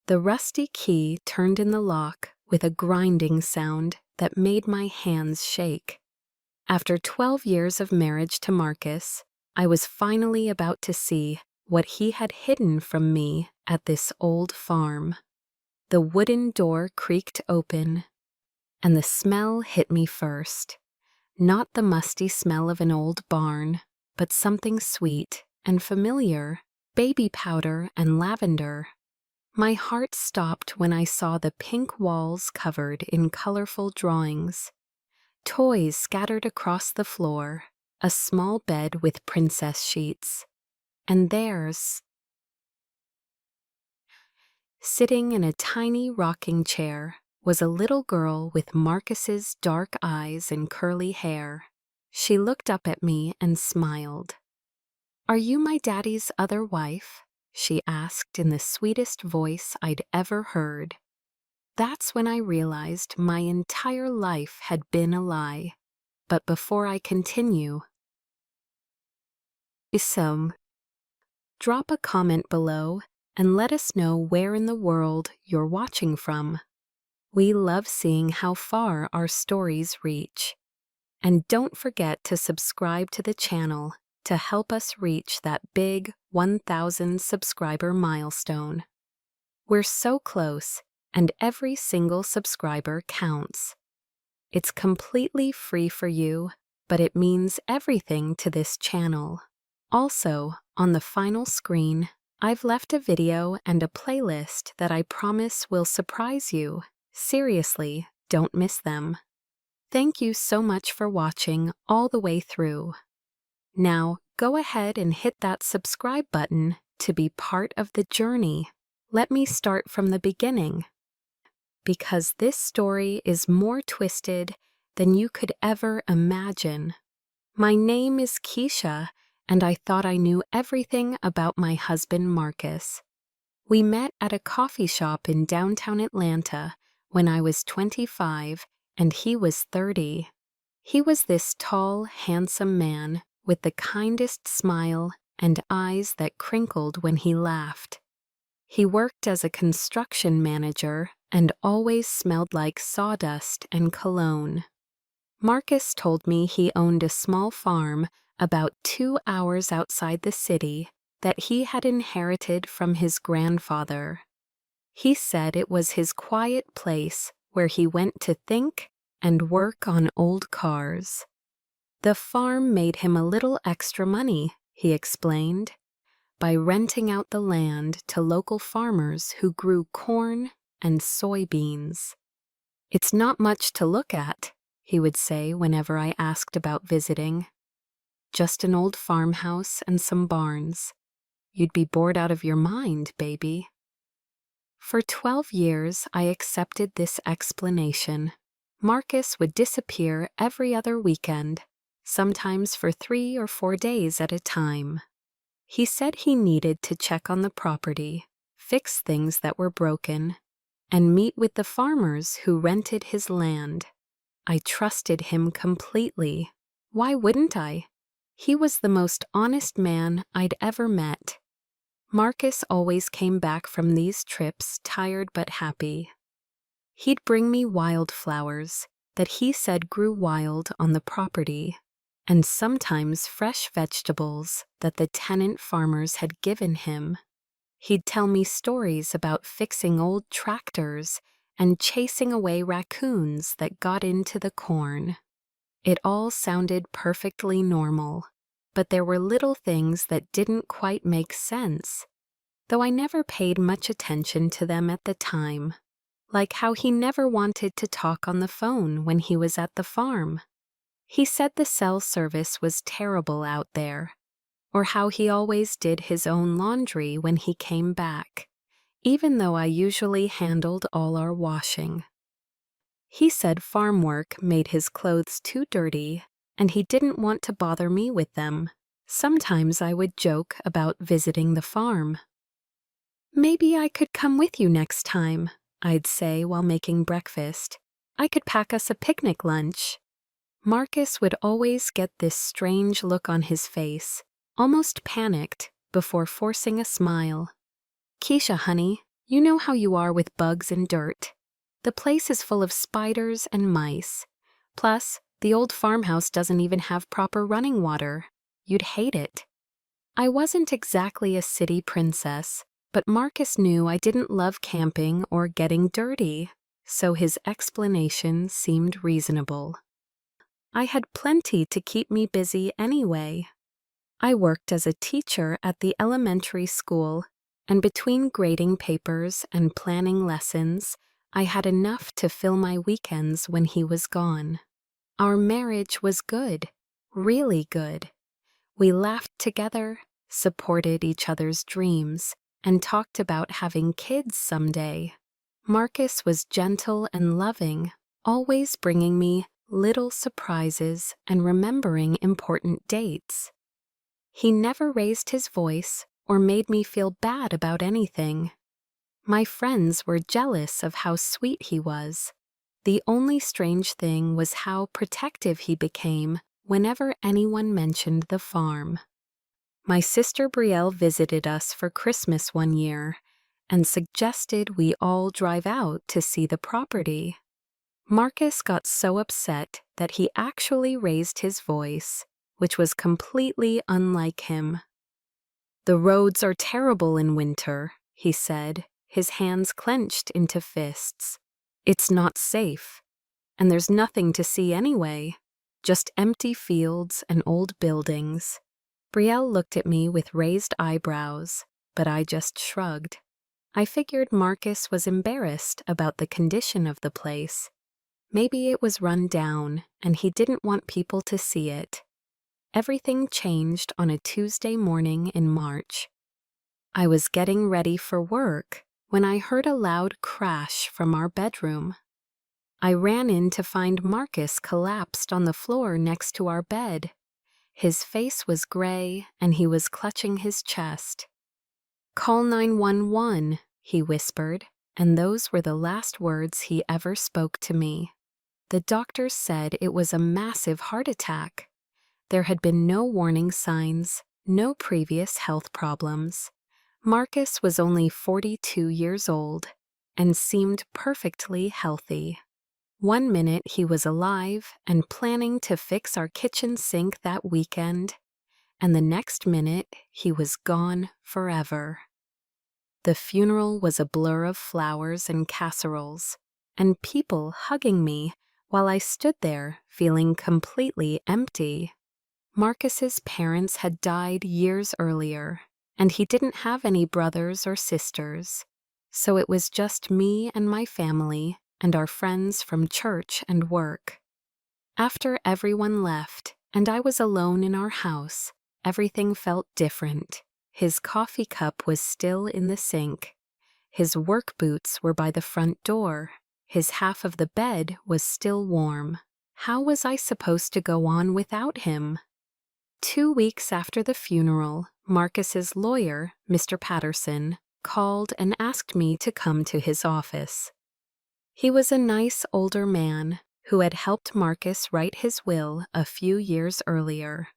The rusty key turned in the lock with a grinding sound that made my hands shake. After 12 years of marriage to Marcus, I was finally about to see what he had hidden from me at this old farm. The wooden door creaked open, and the smell hit me first. Not the musty smell of an old barn, but something sweet and familiar, baby powder and lavender. My heart stopped when I saw the pink walls covered in colorful drawings, toys scattered across the floor, a small bed with princess sheets, and theirs, sitting in a tiny rocking chair, was a little girl with Marcus's dark eyes and curly hair. She looked up at me and smiled. "Are you my daddy's other wife?" she asked in the sweetest voice I'd ever heard. That's when I realized my entire life had been a lie. But before I continue, drop a comment below and let us know where in the world you're watching from. We love seeing how far our stories reach. And don't forget to subscribe to the channel to help us reach that big 1,000 subscriber milestone. We're so close, and every single subscriber counts. It's completely free for you, but it means everything to this channel. Also, on the final screen, I've left a video and a playlist that I promise will surprise you. Seriously, don't miss them. Thank you so much for watching all the way through. Now, go ahead and hit that subscribe button to be part of the journey. Let me start from the beginning, because this story is more twisted than you could ever imagine. My name is Keisha, and I thought I knew everything about my husband Marcus. We met at a coffee shop in downtown Atlanta when I was 25 and he was 30. He was this tall, handsome man with the kindest smile and eyes that crinkled when he laughed. He worked as a construction manager and always smelled like sawdust and cologne. Marcus told me he owned a small farm about 2 hours outside the city that he had inherited from his grandfather. He said it was his quiet place where he went to think and work on old cars. The farm made him a little extra money, he explained, by renting out the land to local farmers who grew corn and soybeans. "It's not much to look at," he would say whenever I asked about visiting. "Just an old farmhouse and some barns. You'd be bored out of your mind, baby." For 12 years, I accepted this explanation. Marcus would disappear every other weekend, sometimes for 3 or 4 days at a time. He said he needed to check on the property, fix things that were broken, and meet with the farmers who rented his land. I trusted him completely. Why wouldn't I? He was the most honest man I'd ever met. Marcus always came back from these trips tired but happy. He'd bring me wildflowers that he said grew wild on the property, and sometimes fresh vegetables that the tenant farmers had given him. He'd tell me stories about fixing old tractors and chasing away raccoons that got into the corn. It all sounded perfectly normal, but there were little things that didn't quite make sense, though I never paid much attention to them at the time, like how he never wanted to talk on the phone when he was at the farm. He said the cell service was terrible out there, or how he always did his own laundry when he came back, even though I usually handled all our washing. He said farm work made his clothes too dirty, and he didn't want to bother me with them. Sometimes I would joke about visiting the farm. "Maybe I could come with you next time," I'd say while making breakfast. "I could pack us a picnic lunch." Marcus would always get this strange look on his face, almost panicked, before forcing a smile. "Keisha, honey, You know how you are with bugs and dirt. The place is full of spiders and mice. Plus, the old farmhouse doesn't even have proper running water. You'd hate it. I wasn't exactly a city princess, but Marcus knew I didn't love camping or getting dirty, so his explanation seemed reasonable. I had plenty to keep me busy anyway. I worked as a teacher at the elementary school, and between grading papers and planning lessons, I had enough to fill my weekends when he was gone. Our marriage was good, really good. We laughed together, supported each other's dreams, and talked about having kids someday. Marcus was gentle and loving, always bringing me little surprises and remembering important dates. He never raised his voice or made me feel bad about anything. My friends were jealous of how sweet he was. The only strange thing was how protective he became whenever anyone mentioned the farm. My sister Brielle visited us for Christmas one year and suggested we all drive out to see the property. Marcus got so upset that he actually raised his voice, which was completely unlike him. "The roads are terrible in winter," he said, his hands clenched into fists. "It's not safe. And there's nothing to see anyway, just empty fields and old buildings." Brielle looked at me with raised eyebrows, but I just shrugged. I figured Marcus was embarrassed about the condition of the place. Maybe it was run down, and he didn't want people to see it. Everything changed on a Tuesday morning in March. I was getting ready for work when I heard a loud crash from our bedroom. I ran in to find Marcus collapsed on the floor next to our bed. His face was gray, and he was clutching his chest. "Call 911, he whispered, and those were the last words he ever spoke to me. The doctors said it was a massive heart attack. There had been no warning signs, no previous health problems. Marcus was only 42 years old and seemed perfectly healthy. One minute he was alive and planning to fix our kitchen sink that weekend, and the next minute he was gone forever. The funeral was a blur of flowers and casseroles, and people hugging me while I stood there feeling completely empty. Marcus's parents had died years earlier, and he didn't have any brothers or sisters, so it was just me and my family and our friends from church and work. After everyone left and I was alone in our house, everything felt different. His coffee cup was still in the sink. His work boots were by the front door. His half of the bed was still warm. How was I supposed to go on without him? 2 weeks after the funeral, Marcus's lawyer, Mr. Patterson, called and asked me to come to his office. He was a nice older man who had helped Marcus write his will a few years earlier.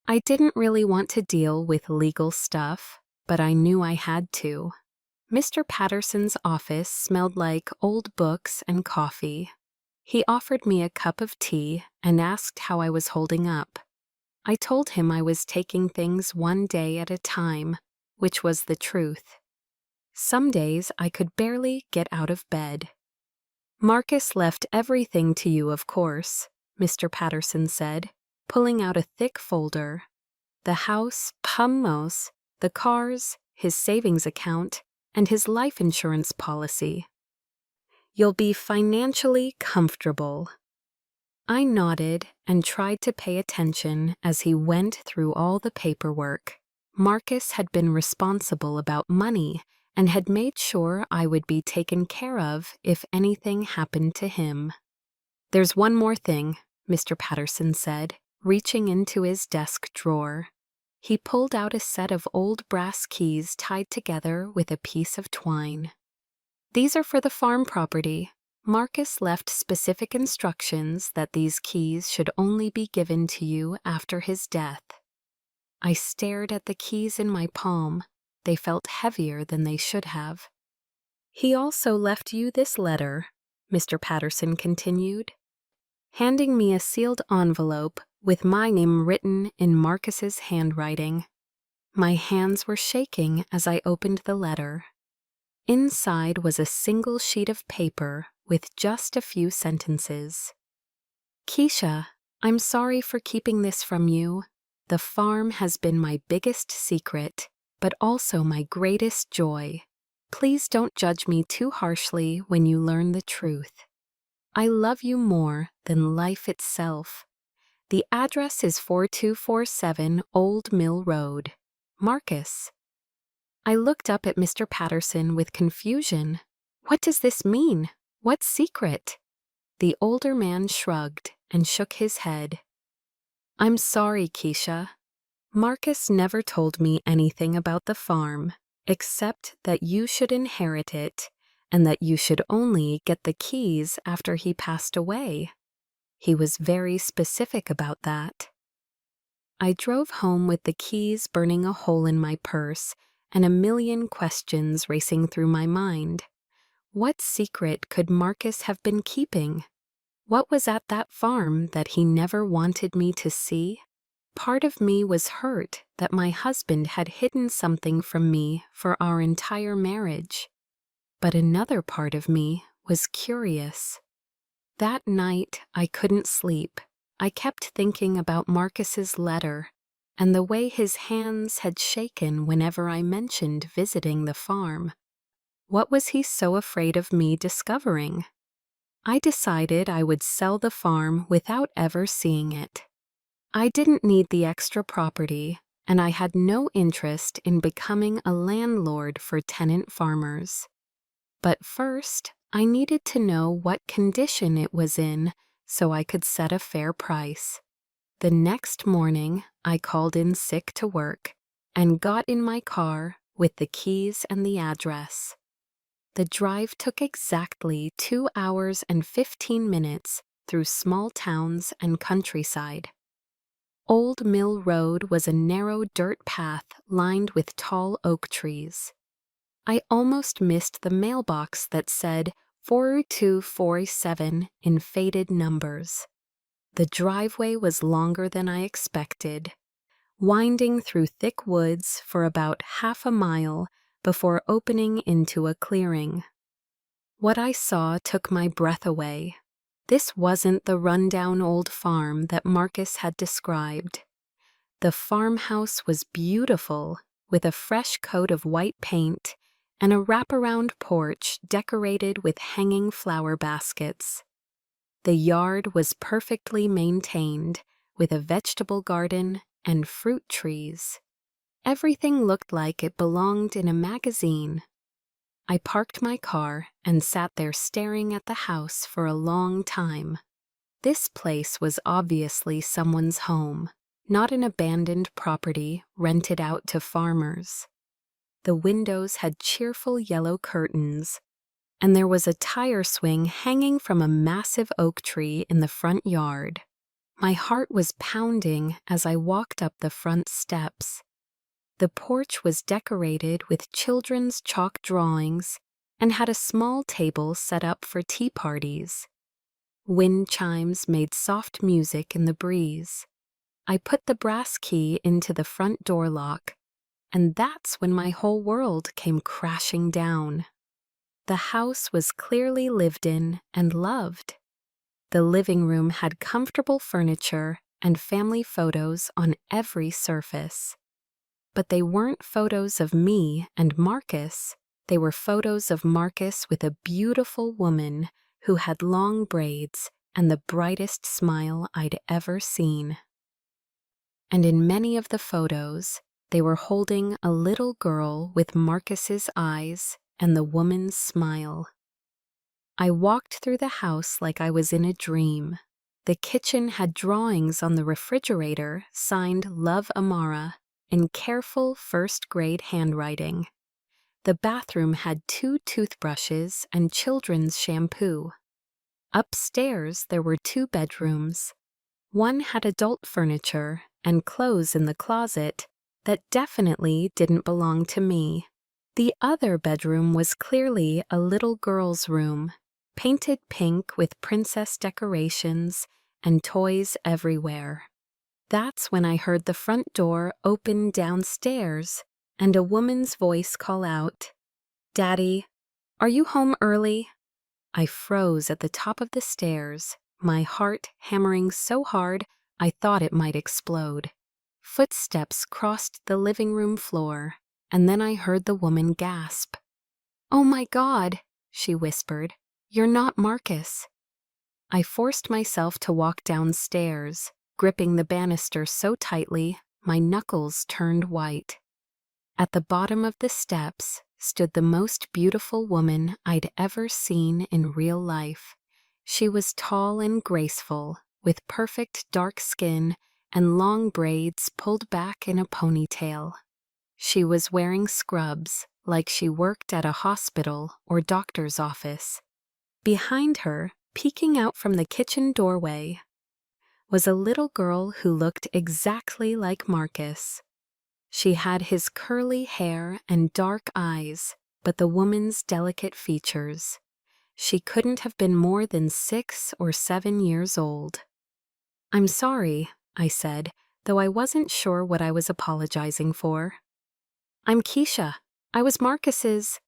I didn't really want to deal with legal stuff, but I knew I had to. Mr. Patterson's office smelled like old books and coffee. He offered me a cup of tea and asked how I was holding up. I told him I was taking things one day at a time, which was the truth. Some days I could barely get out of bed. "Marcus left everything to you, of course," Mr. Patterson said, pulling out a thick folder. "The house, Pummos, the cars, his savings account, and his life insurance policy. You'll be financially comfortable." I nodded and tried to pay attention as he went through all the paperwork. Marcus had been responsible about money and had made sure I would be taken care of if anything happened to him. "There's one more thing," Mr. Patterson said, reaching into his desk drawer. He pulled out a set of old brass keys tied together with a piece of twine. "These are for the farm property. Marcus left specific instructions that these keys should only be given to you after his death." I stared at the keys in my palm. They felt heavier than they should have. He also left you this letter, Mr. Patterson continued, handing me a sealed envelope with my name written in Marcus's handwriting. My hands were shaking as I opened the letter. Inside was a single sheet of paper with just a few sentences. Keisha, I'm sorry for keeping this from you. The farm has been my biggest secret, but also my greatest joy. Please don't judge me too harshly when you learn the truth. I love you more than life itself. The address is 4247 Old Mill Road. Marcus. I looked up at Mr. Patterson with confusion. What does this mean? What secret? The older man shrugged and shook his head. I'm sorry, Keisha. Marcus never told me anything about the farm, except that you should inherit it and that you should only get the keys after he passed away. He was very specific about that. I drove home with the keys burning a hole in my purse and a million questions racing through my mind. What secret could Marcus have been keeping? What was at that farm that he never wanted me to see? Part of me was hurt that my husband had hidden something from me for our entire marriage. But another part of me was curious. That night, I couldn't sleep. I kept thinking about Marcus's letter and the way his hands had shaken whenever I mentioned visiting the farm. What was he so afraid of me discovering? I decided I would sell the farm without ever seeing it. I didn't need the extra property, and I had no interest in becoming a landlord for tenant farmers. But first, I needed to know what condition it was in so I could set a fair price. The next morning, I called in sick to work and got in my car with the keys and the address. The drive took exactly 2 hours and 15 minutes through small towns and countryside. Old Mill Road was a narrow dirt path lined with tall oak trees. I almost missed the mailbox that said 4247 in faded numbers. The driveway was longer than I expected, winding through thick woods for about half a mile before opening into a clearing. What I saw took my breath away. This wasn't the rundown old farm that Marcus had described. The farmhouse was beautiful, with a fresh coat of white paint and a wraparound porch decorated with hanging flower baskets. The yard was perfectly maintained, with a vegetable garden and fruit trees. Everything looked like it belonged in a magazine. I parked my car and sat there staring at the house for a long time. This place was obviously someone's home, not an abandoned property rented out to farmers. The windows had cheerful yellow curtains, and there was a tire swing hanging from a massive oak tree in the front yard. My heart was pounding as I walked up the front steps. The porch was decorated with children's chalk drawings and had a small table set up for tea parties. Wind chimes made soft music in the breeze. I put the brass key into the front door lock, and that's when my whole world came crashing down. The house was clearly lived in and loved. The living room had comfortable furniture and family photos on every surface. But they weren't photos of me and Marcus. They were photos of Marcus with a beautiful woman who had long braids and the brightest smile I'd ever seen. And in many of the photos, they were holding a little girl with Marcus's eyes and the woman's smile. I walked through the house like I was in a dream. The kitchen had drawings on the refrigerator signed Love Amara in careful first-grade handwriting. The bathroom had 2 toothbrushes and children's shampoo. Upstairs, there were 2 bedrooms. One had adult furniture and clothes in the closet that definitely didn't belong to me. The other bedroom was clearly a little girl's room, painted pink with princess decorations and toys everywhere. That's when I heard the front door open downstairs and a woman's voice call out, "Daddy, are you home early?" I froze at the top of the stairs, my heart hammering so hard I thought it might explode. Footsteps crossed the living room floor, and then I heard the woman gasp. "Oh my God," she whispered, "you're not Marcus." I forced myself to walk downstairs, gripping the banister so tightly my knuckles turned white. At the bottom of the steps stood the most beautiful woman I'd ever seen in real life. She was tall and graceful, with perfect dark skin and long braids pulled back in a ponytail. She was wearing scrubs, like she worked at a hospital or doctor's office. Behind her, peeking out from the kitchen doorway, was a little girl who looked exactly like Marcus. She had his curly hair and dark eyes, but the woman's delicate features. She couldn't have been more than 6 or 7 years old. "I'm sorry," I said, though I wasn't sure what I was apologizing for. "I'm Keisha. I was Marcus's—"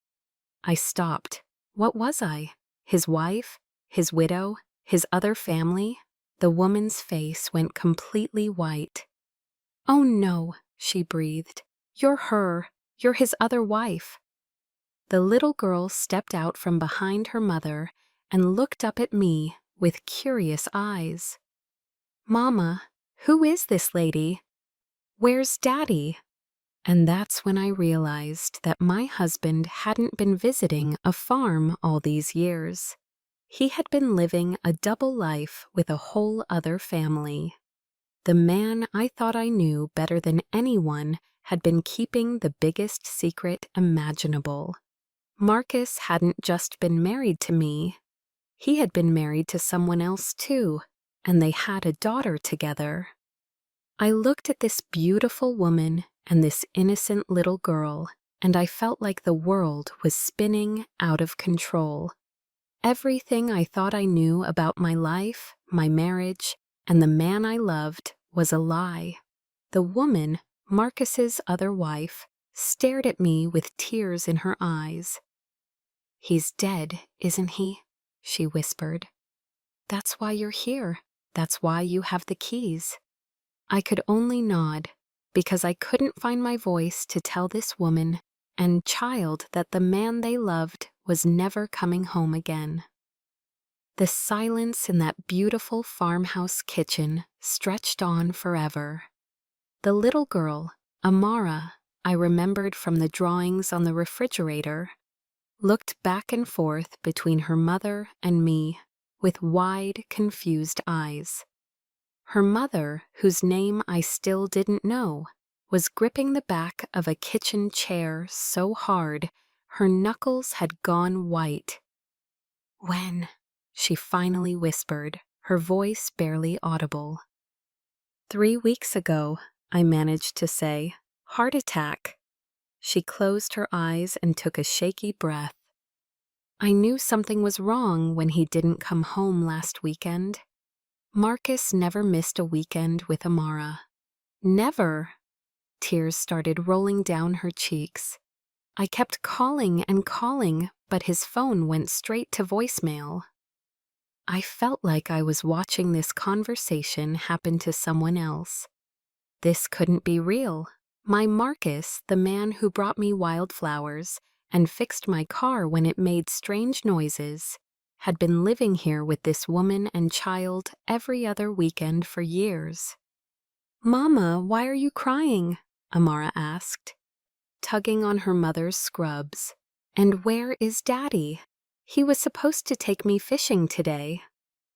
I stopped. What was I? His wife? His widow? His other family? The woman's face went completely white. "Oh no," she breathed. "You're her. You're his other wife." The little girl stepped out from behind her mother and looked up at me with curious eyes. "Mama, who is this lady? Where's Daddy?" And that's when I realized that my husband hadn't been visiting a farm all these years. He had been living a double life with a whole other family. The man I thought I knew better than anyone had been keeping the biggest secret imaginable. Marcus hadn't just been married to me. He had been married to someone else too, and they had a daughter together. I looked at this beautiful woman and this innocent little girl, and I felt like the world was spinning out of control. Everything I thought I knew about my life, my marriage, and the man I loved was a lie. The woman, Marcus's other wife, stared at me with tears in her eyes. "He's dead, isn't he?" she whispered. "That's why you're here. That's why you have the keys." I could only nod, because I couldn't find my voice to tell this woman and child that the man they loved was never coming home again. The silence in that beautiful farmhouse kitchen stretched on forever. The little girl, Amara, I remembered from the drawings on the refrigerator, looked back and forth between her mother and me with wide, confused eyes. Her mother, whose name I still didn't know, was gripping the back of a kitchen chair so hard her knuckles had gone white. "When?" she finally whispered, her voice barely audible. "3 weeks ago," I managed to say. "Heart attack." She closed her eyes and took a shaky breath. I knew something was wrong when he didn't come home last weekend. Marcus never missed a weekend with Amara. Never. Tears started rolling down her cheeks. I kept calling and calling, but his phone went straight to voicemail. I felt like I was watching this conversation happen to someone else. This couldn't be real. My Marcus, the man who brought me wildflowers and fixed my car when it made strange noises, had been living here with this woman and child every other weekend for years. "Mama, why are you crying?" Amara asked, tugging on her mother's scrubs. "And where is Daddy? He was supposed to take me fishing today."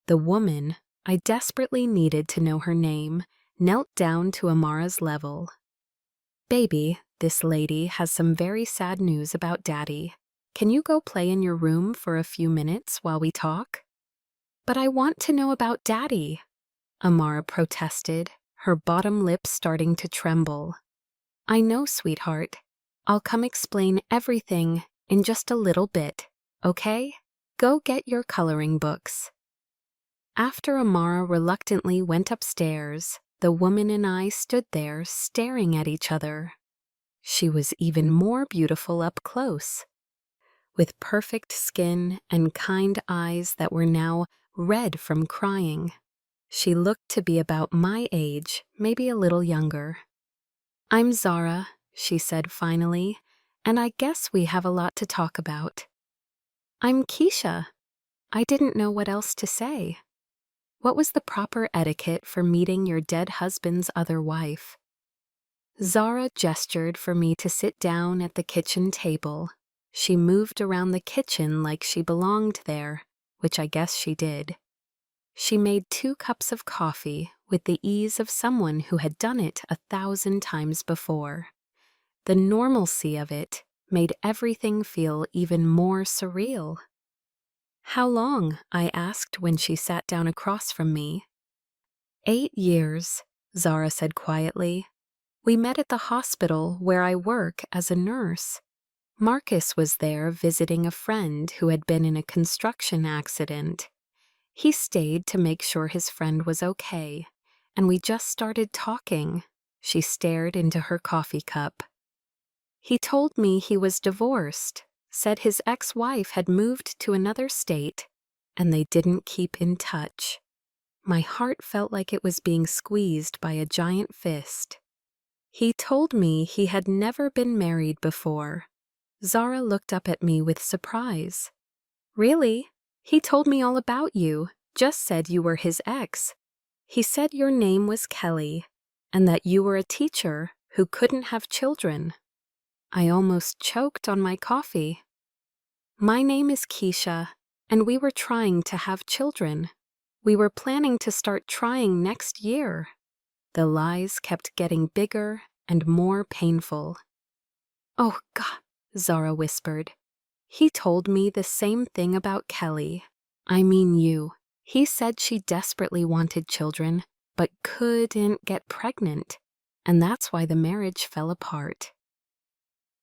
The woman, I desperately needed to know her name, knelt down to Amara's level. "Baby, this lady has some very sad news about Daddy. Can you go play in your room for a few minutes while we talk?" "But I want to know about Daddy," Amara protested, her bottom lip starting to tremble. "I know, sweetheart. I'll come explain everything in just a little bit, okay? Go get your coloring books. After Amara reluctantly went upstairs, the woman and I stood there staring at each other. She was even more beautiful up close, with perfect skin and kind eyes that were now red from crying. She looked to be about my age, maybe a little younger. "I'm Zara," she said finally, "and I guess we have a lot to talk about." "I'm Keisha." I didn't know what else to say. What was the proper etiquette for meeting your dead husband's other wife? Zara gestured for me to sit down at the kitchen table. She moved around the kitchen like she belonged there, which I guess she did. She made 2 cups of coffee with the ease of someone who had done it 1,000 times before. The normalcy of it made everything feel even more surreal. "How long?" I asked when she sat down across from me. 8 years, Zara said quietly. "We met at the hospital where I work as a nurse. Marcus was there visiting a friend who had been in a construction accident. He stayed to make sure his friend was okay, and we just started talking." She stared into her coffee cup. "He told me he was divorced, said his ex-wife had moved to another state, and they didn't keep in touch." My heart felt like it was being squeezed by a giant fist. "He told me he had never been married before." Zara looked up at me with surprise. "Really? He told me all about you, just said you were his ex. He said your name was Kelly, and that you were a teacher who couldn't have children." I almost choked on my coffee. "My name is Keisha, and we were trying to have children. We were planning to start trying next year." The lies kept getting bigger and more painful. "Oh, God," Zara whispered. "He told me the same thing about Kelly. I mean you. He said she desperately wanted children, but couldn't get pregnant, and that's why the marriage fell apart."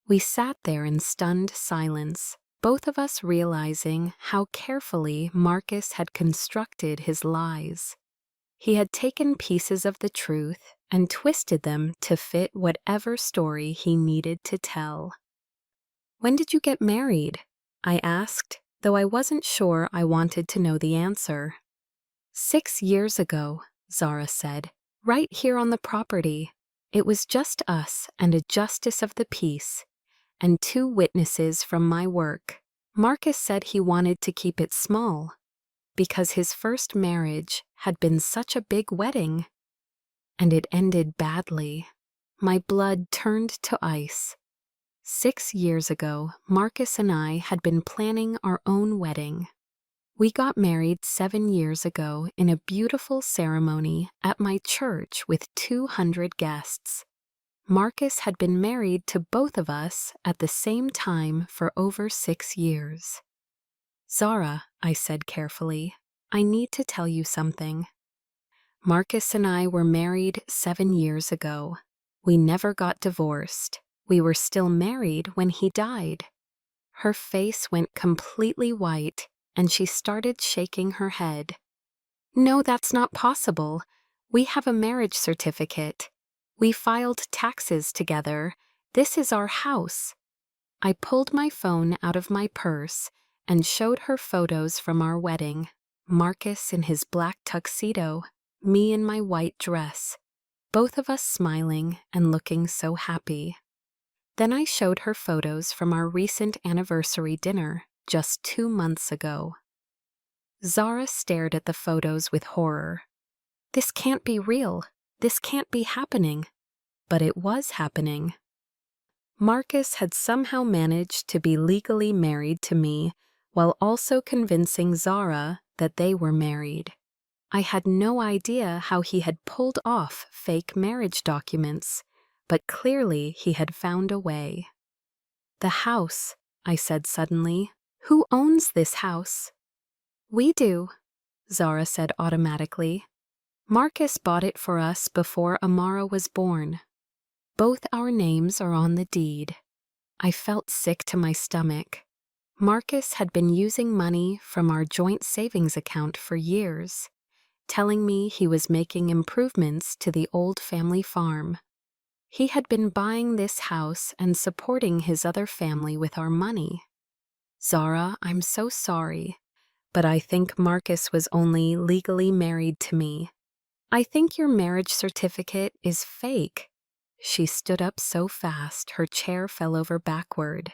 We sat there in stunned silence, both of us realizing how carefully Marcus had constructed his lies. He had taken pieces of the truth and twisted them to fit whatever story he needed to tell. "When did you get married?" I asked, though I wasn't sure I wanted to know the answer. 6 years ago, Zara said, "right here on the property. It was just us and a justice of the peace, and 2 witnesses from my work. Marcus said he wanted to keep it small, because his first marriage had been such a big wedding. And it ended badly. My blood turned to ice. 6 years ago, Marcus and I had been planning our own wedding. We got married 7 years ago in a beautiful ceremony at my church with 200 guests. Marcus had been married to both of us at the same time for over 6 years. "Zara," I said carefully, "I need to tell you something. Marcus and I were married 7 years ago. We never got divorced. We were still married when he died." Her face went completely white, and she started shaking her head. "No, that's not possible. We have a marriage certificate. We filed taxes together. This is our house." I pulled my phone out of my purse and showed her photos from our wedding. Marcus in his black tuxedo, me in my white dress, both of us smiling and looking so happy. Then I showed her photos from our recent anniversary dinner just 2 months ago. Zara stared at the photos with horror. "This can't be real. This can't be happening." But it was happening. Marcus had somehow managed to be legally married to me while also convincing Zara that they were married. I had no idea how he had pulled off fake marriage documents, but clearly he had found a way. "The house," I said suddenly. "Who owns this house?" "We do," Zara said automatically. "Marcus bought it for us before Amara was born. Both our names are on the deed." I felt sick to my stomach. Marcus had been using money from our joint savings account for years, telling me he was making improvements to the old family farm. He had been buying this house and supporting his other family with our money. Zara, I'm so sorry, but I think Marcus was only legally married to me. I think your marriage certificate is fake. She stood up so fast her chair fell over backward.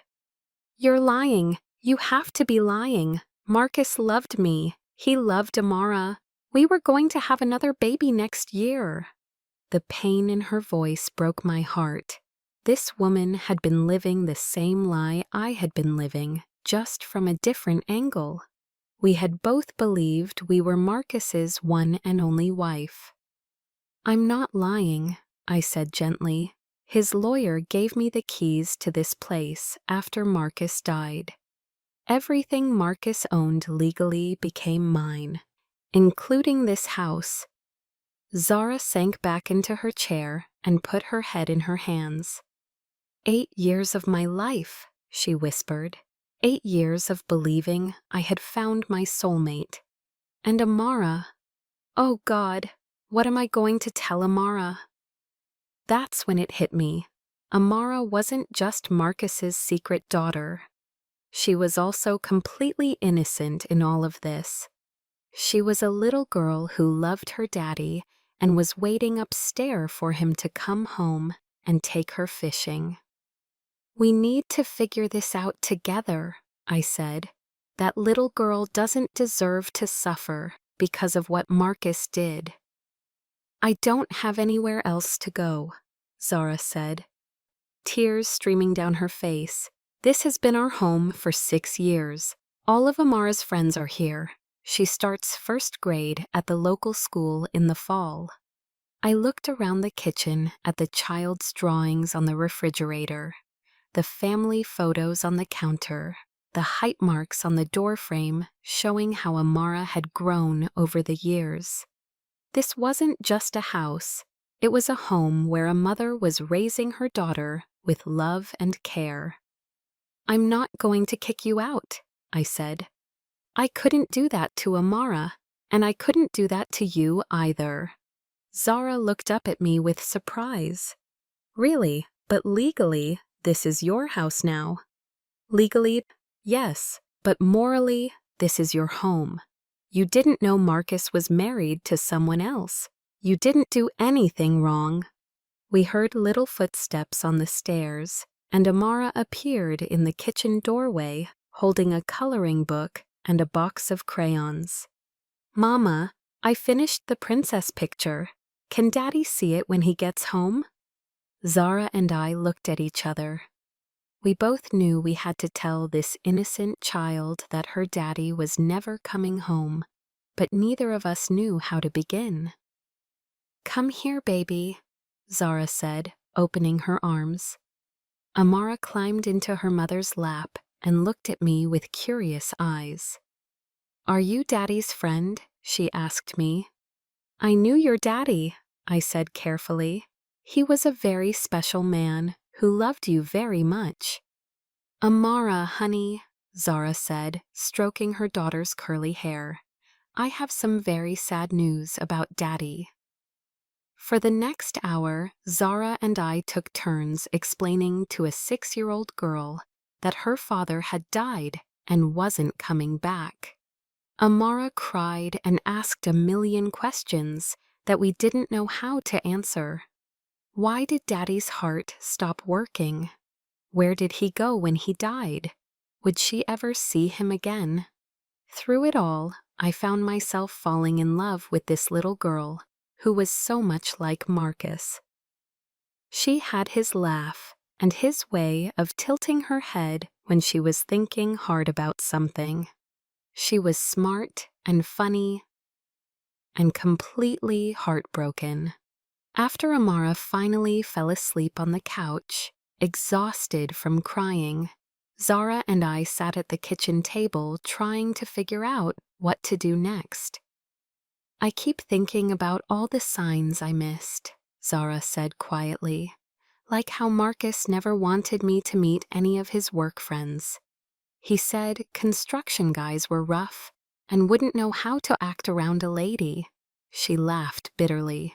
You're lying. You have to be lying. Marcus loved me. He loved Amara. We were going to have another baby next year. The pain in her voice broke my heart. This woman had been living the same lie I had been living, just from a different angle. We had both believed we were Marcus's one and only wife. I'm not lying, I said gently. His lawyer gave me the keys to this place after Marcus died. Everything Marcus owned legally became mine, including this house. Zara sank back into her chair and put her head in her hands. 8 years of my life, she whispered. 8 years of believing I had found my soulmate. And Amara. Oh God, what am I going to tell Amara? That's when it hit me. Amara wasn't just Marcus's secret daughter. She was also completely innocent in all of this. She was a little girl who loved her daddy and was waiting upstairs for him to come home and take her fishing. We need to figure this out together, I said. That little girl doesn't deserve to suffer because of what Marcus did. I don't have anywhere else to go, Zara said, tears streaming down her face. This has been our home for 6 years. All of Amara's friends are here. She starts first grade at the local school in the fall. I looked around the kitchen at the child's drawings on the refrigerator, the family photos on the counter, the height marks on the doorframe showing how Amara had grown over the years. This wasn't just a house. It was a home where a mother was raising her daughter with love and care. I'm not going to kick you out, I said. I couldn't do that to Amara, and I couldn't do that to you either. Zara looked up at me with surprise. Really, but legally, this is your house now. Legally, yes, but morally, this is your home. You didn't know Marcus was married to someone else. You didn't do anything wrong. We heard little footsteps on the stairs, and Amara appeared in the kitchen doorway, holding a coloring book and a box of crayons. Mama, I finished the princess picture. Can Daddy see it when he gets home? Zara and I looked at each other. We both knew we had to tell this innocent child that her daddy was never coming home, but neither of us knew how to begin. Come here, baby, Zara said, opening her arms. Amara climbed into her mother's lap and looked at me with curious eyes. Are you Daddy's friend? She asked me. I knew your daddy, I said carefully. He was a very special man who loved you very much. Amara, honey, Zara said, stroking her daughter's curly hair. I have some very sad news about Daddy. For the next hour, Zara and I took turns explaining to a 6-year-old girl that her father had died and wasn't coming back. Amara cried and asked a million questions that we didn't know how to answer. Why did Daddy's heart stop working? Where did he go when he died? Would she ever see him again? Through it all, I found myself falling in love with this little girl who was so much like Marcus. She had his laugh and his way of tilting her head when she was thinking hard about something. She was smart and funny and completely heartbroken. After Amara finally fell asleep on the couch, exhausted from crying, Zara and I sat at the kitchen table trying to figure out what to do next. I keep thinking about all the signs I missed, Zara said quietly. like how Marcus never wanted me to meet any of his work friends. He said construction guys were rough and wouldn't know how to act around a lady. She laughed bitterly.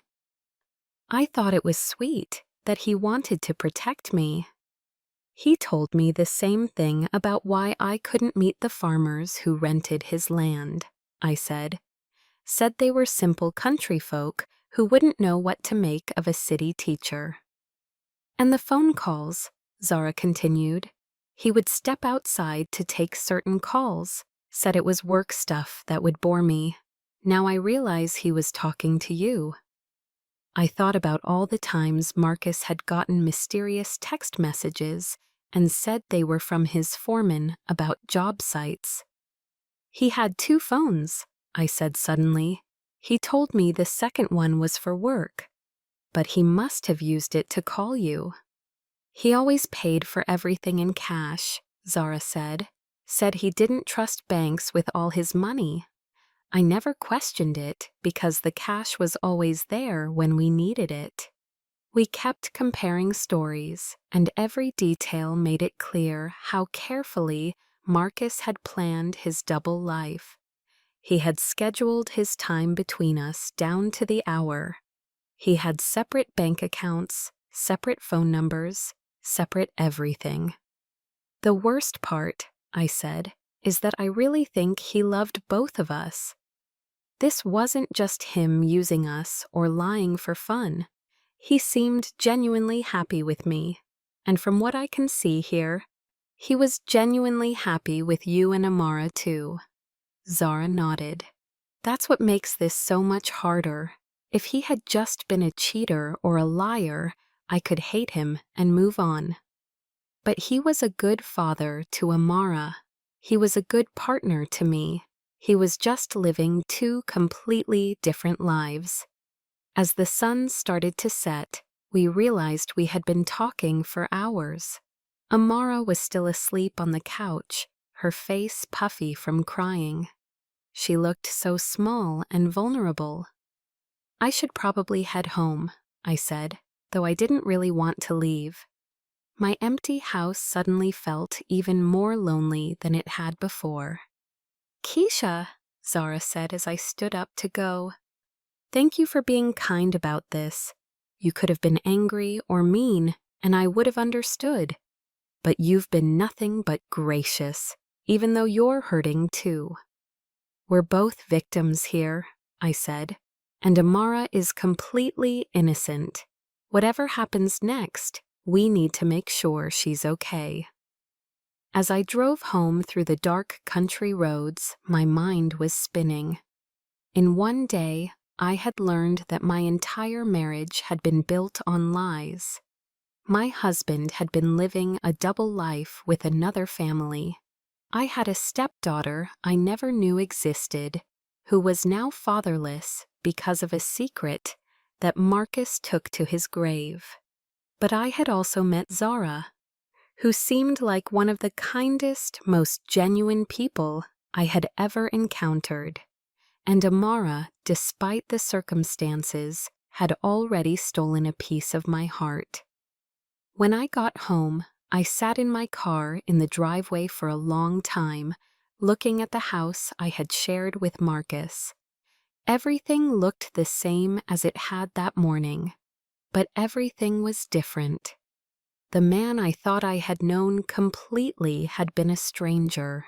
I thought it was sweet that he wanted to protect me. He told me the same thing about why I couldn't meet the farmers who rented his land, I said. Said they were simple country folk who wouldn't know what to make of a city teacher. And the phone calls, Zara continued. He would step outside to take certain calls, said it was work stuff that would bore me. Now I realize he was talking to you. I thought about all the times Marcus had gotten mysterious text messages and said they were from his foreman about job sites. He had 2 phones, I said suddenly. He told me the second one was for work, but he must have used it to call you. He always paid for everything in cash, Zara said. Said he didn't trust banks with all his money. I never questioned it because the cash was always there when we needed it. We kept comparing stories, and every detail made it clear how carefully Marcus had planned his double life. He had scheduled his time between us down to the hour. He had separate bank accounts, separate phone numbers, separate everything. The worst part, I said, is that I really think he loved both of us. This wasn't just him using us or lying for fun. He seemed genuinely happy with me, and from what I can see here, he was genuinely happy with you and Amara too. Zara nodded. That's what makes this so much harder. If he had just been a cheater or a liar, I could hate him and move on. But he was a good father to Amara. He was a good partner to me. He was just living 2 completely different lives. As the sun started to set, we realized we had been talking for hours. Amara was still asleep on the couch, her face puffy from crying. She looked so small and vulnerable. I should probably head home, I said, though I didn't really want to leave. My empty house suddenly felt even more lonely than it had before. Keisha, Zara said as I stood up to go. Thank you for being kind about this. You could have been angry or mean, and I would have understood. But you've been nothing but gracious, even though you're hurting too. We're both victims here, I said, and Amara is completely innocent. Whatever happens next, we need to make sure she's okay. As I drove home through the dark country roads, my mind was spinning. In one day, I had learned that my entire marriage had been built on lies. My husband had been living a double life with another family. I had a stepdaughter I never knew existed, who was now fatherless because of a secret that Marcus took to his grave. But I had also met Zara, who seemed like one of the kindest, most genuine people I had ever encountered. And Amara, despite the circumstances, had already stolen a piece of my heart. When I got home, I sat in my car in the driveway for a long time, looking at the house I had shared with Marcus. Everything looked the same as it had that morning, but everything was different. The man I thought I had known completely had been a stranger.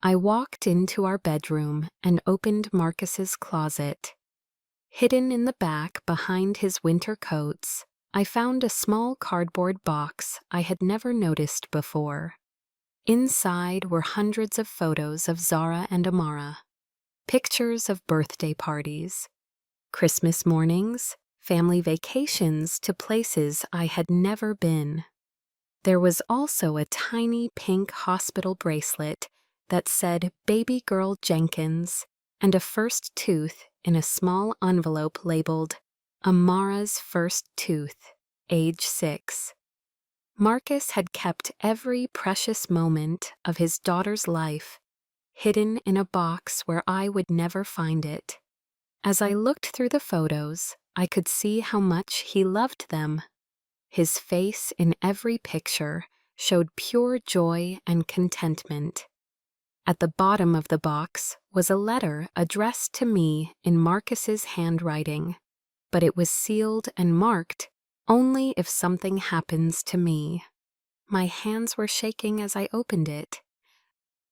I walked into our bedroom and opened Marcus's closet. Hidden in the back behind his winter coats, I found a small cardboard box I had never noticed before. Inside were hundreds of photos of Zara and Amara, pictures of birthday parties, Christmas mornings, family vacations to places I had never been. There was also a tiny pink hospital bracelet that said Baby Girl Jenkins and a first tooth in a small envelope labeled Amara's first tooth, age 6. Marcus had kept every precious moment of his daughter's life hidden in a box where I would never find it. As I looked through the photos, I could see how much he loved them. His face in every picture showed pure joy and contentment. At the bottom of the box was a letter addressed to me in Marcus's handwriting, but it was sealed and marked only if something happens to me. My hands were shaking as I opened it.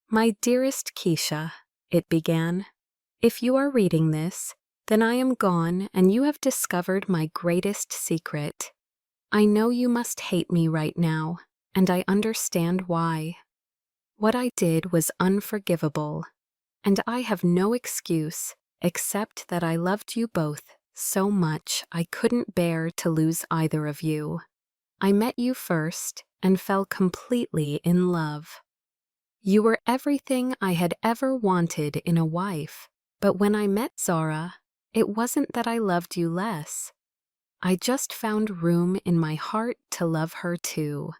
"My dearest Keisha," it began, "if you are reading this, then I am gone and you have discovered my greatest secret. I know you must hate me right now, and I understand why. What I did was unforgivable, and I have no excuse except that I loved you both so much I couldn't bear to lose either of you. I met you first and fell completely in love. You were everything I had ever wanted in a wife, but when I met Zara, it wasn't that I loved you less. I just found room in my heart to love her too.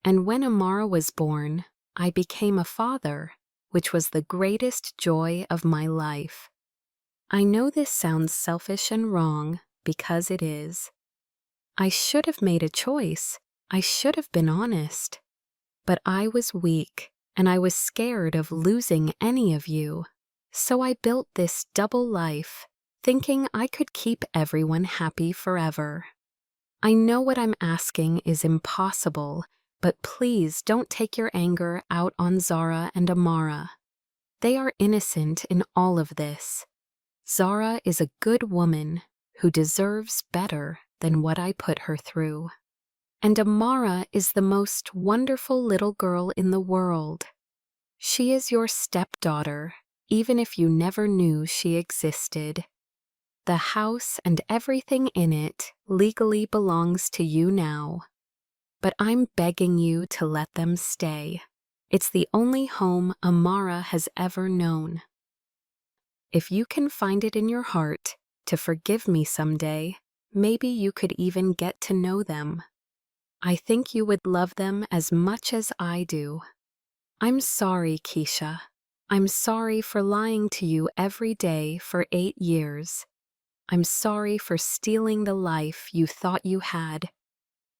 And when Amara was born, I became a father, which was the greatest joy of my life. I know this sounds selfish and wrong, because it is. I should have made a choice. I should have been honest. But I was weak, and I was scared of losing any of you. So I built this double life, thinking I could keep everyone happy forever. I know what I'm asking is impossible, but please don't take your anger out on Zara and Amara. They are innocent in all of this. Zara is a good woman who deserves better than what I put her through. And Amara is the most wonderful little girl in the world. She is your stepdaughter, even if you never knew she existed. The house and everything in it legally belongs to you now. But I'm begging you to let them stay. It's the only home Amara has ever known. If you can find it in your heart to forgive me someday, maybe you could even get to know them. I think you would love them as much as I do. I'm sorry, Keisha. I'm sorry for lying to you every day for 8 years. I'm sorry for stealing the life you thought you had.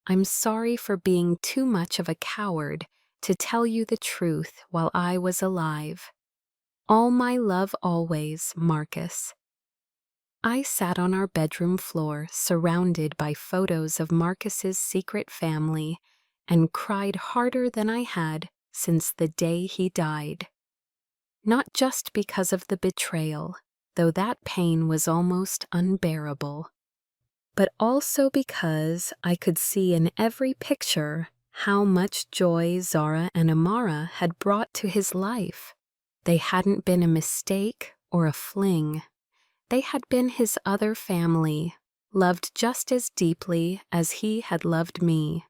I'm sorry for being too much of a coward to tell you the truth while I was alive. All my love always, Marcus. I sat on our bedroom floor surrounded by photos of Marcus's secret family and cried harder than I had since the day he died. Not just because of the betrayal, though that pain was almost unbearable, but also because I could see in every picture how much joy Zara and Amara had brought to his life. They hadn't been a mistake or a fling. They had been his other family, loved just as deeply as he had loved me.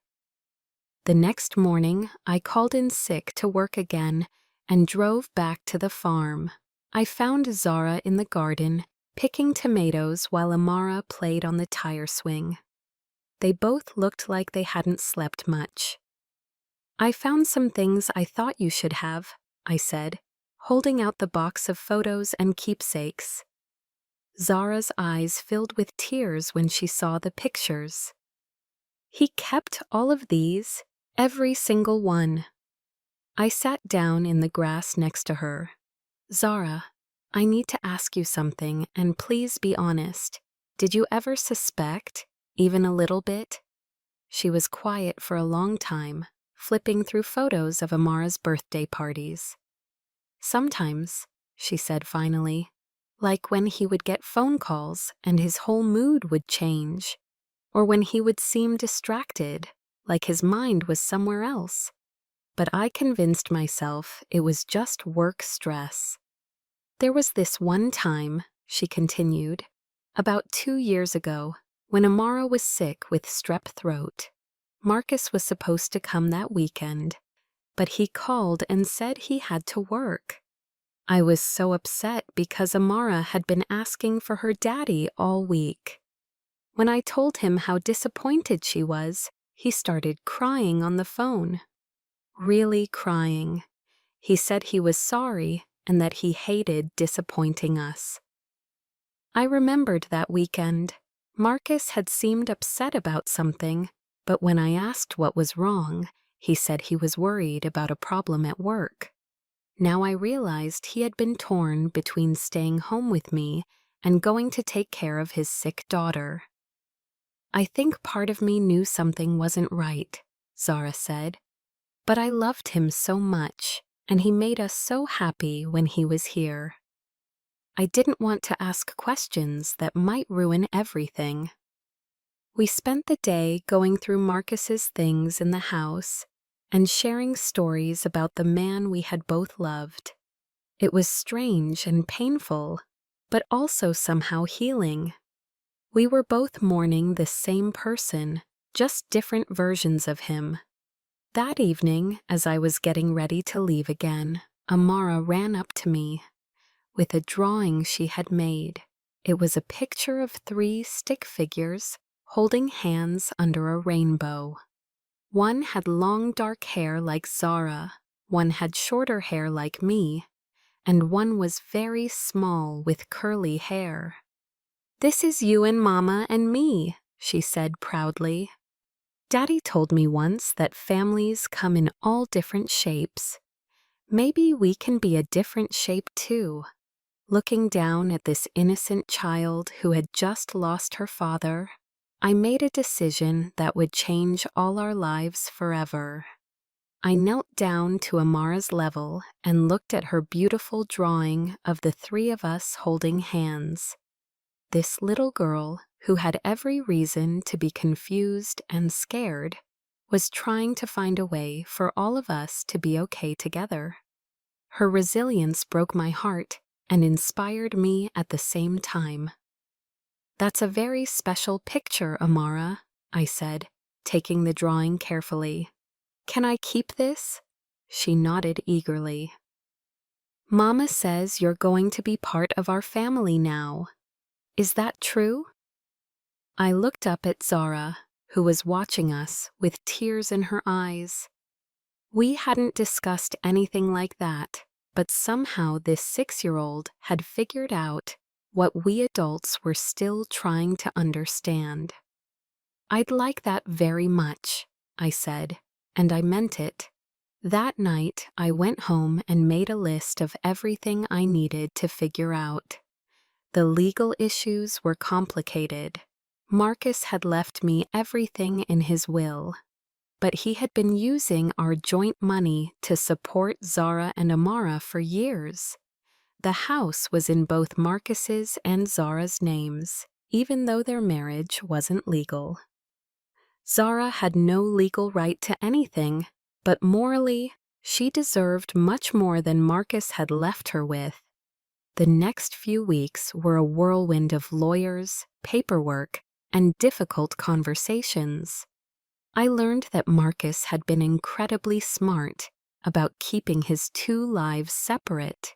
The next morning, I called in sick to work again and drove back to the farm. I found Zara in the garden, picking tomatoes while Amara played on the tire swing. They both looked like they hadn't slept much. "I found some things I thought you should have," I said, holding out the box of photos and keepsakes. Zara's eyes filled with tears when she saw the pictures. "He kept all of these, every single one." I sat down in the grass next to her. "Zara, I need to ask you something, and please be honest. Did you ever suspect, even a little bit?" She was quiet for a long time, flipping through photos of Amara's birthday parties. "Sometimes," she said finally, "like when he would get phone calls and his whole mood would change, or when he would seem distracted, like his mind was somewhere else. But I convinced myself it was just work stress. There was this one time," she continued, "about 2 years ago, when Amara was sick with strep throat. Marcus was supposed to come that weekend, but he called and said he had to work. I was so upset because Amara had been asking for her daddy all week. When I told him how disappointed she was, he started crying on the phone. Really crying. He said he was sorry and that he hated disappointing us. I remembered that weekend. Marcus had seemed upset about something, But when I asked what was wrong, he said he was worried about a problem at work. Now I realized he had been torn between staying home with me and going to take care of his sick daughter. I think part of me knew something wasn't right, Zara said. But I loved him so much, and he made us so happy when he was here. I didn't want to ask questions that might ruin everything. We spent the day going through Marcus's things in the house and sharing stories about the man we had both loved. It was strange and painful, but also somehow healing. We were both mourning the same person, just different versions of him. That evening, as I was getting ready to leave again, Amara ran up to me with a drawing she had made. It was a picture of 3 stick figures holding hands under a rainbow. One had long dark hair like Zara, one had shorter hair like me, and one was very small with curly hair. "This is you and Mama and me," she said proudly. Daddy told me once that families come in all different shapes. Maybe we can be a different shape too. Looking down at this innocent child who had just lost her father, I made a decision that would change all our lives forever. I knelt down to Amara's level and looked at her beautiful drawing of the 3 of us holding hands. This little girl, who had every reason to be confused and scared, was trying to find a way for all of us to be okay together. Her resilience broke my heart and inspired me at the same time. "That's a very special picture, Amara," I said, taking the drawing carefully. "Can I keep this?" She nodded eagerly. "Mama says you're going to be part of our family now. Is that true?" I looked up at Zara, who was watching us with tears in her eyes. We hadn't discussed anything like that, but somehow this 6-year-old had figured out what we adults were still trying to understand. "I'd like that very much," I said, and I meant it. That night, I went home and made a list of everything I needed to figure out. The legal issues were complicated. Marcus had left me everything in his will, but he had been using our joint money to support Zara and Amara for years. The house was in both Marcus's and Zara's names, even though their marriage wasn't legal. Zara had no legal right to anything, but morally, she deserved much more than Marcus had left her with. The next few weeks were a whirlwind of lawyers, paperwork, and difficult conversations. I learned that Marcus had been incredibly smart about keeping his 2 lives separate.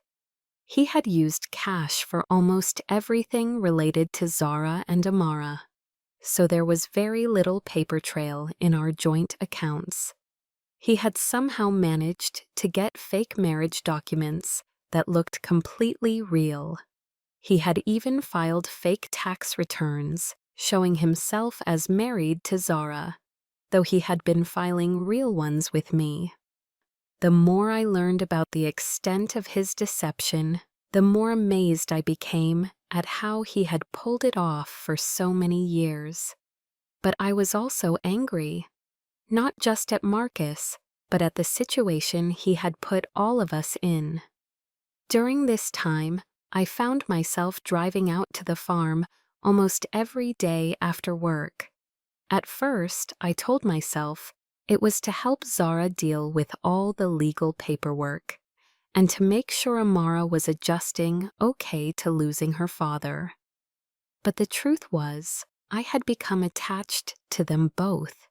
He had used cash for almost everything related to Zara and Amara, so there was very little paper trail in our joint accounts. He had somehow managed to get fake marriage documents that looked completely real. He had even filed fake tax returns showing himself as married to Zara, though he had been filing real ones with me. The more I learned about the extent of his deception, the more amazed I became at how he had pulled it off for so many years. But I was also angry, not just at Marcus, but at the situation he had put all of us in. During this time, I found myself driving out to the farm almost every day after work. At first, I told myself it was to help Zara deal with all the legal paperwork, and to make sure Amara was adjusting okay to losing her father. But the truth was, I had become attached to them both.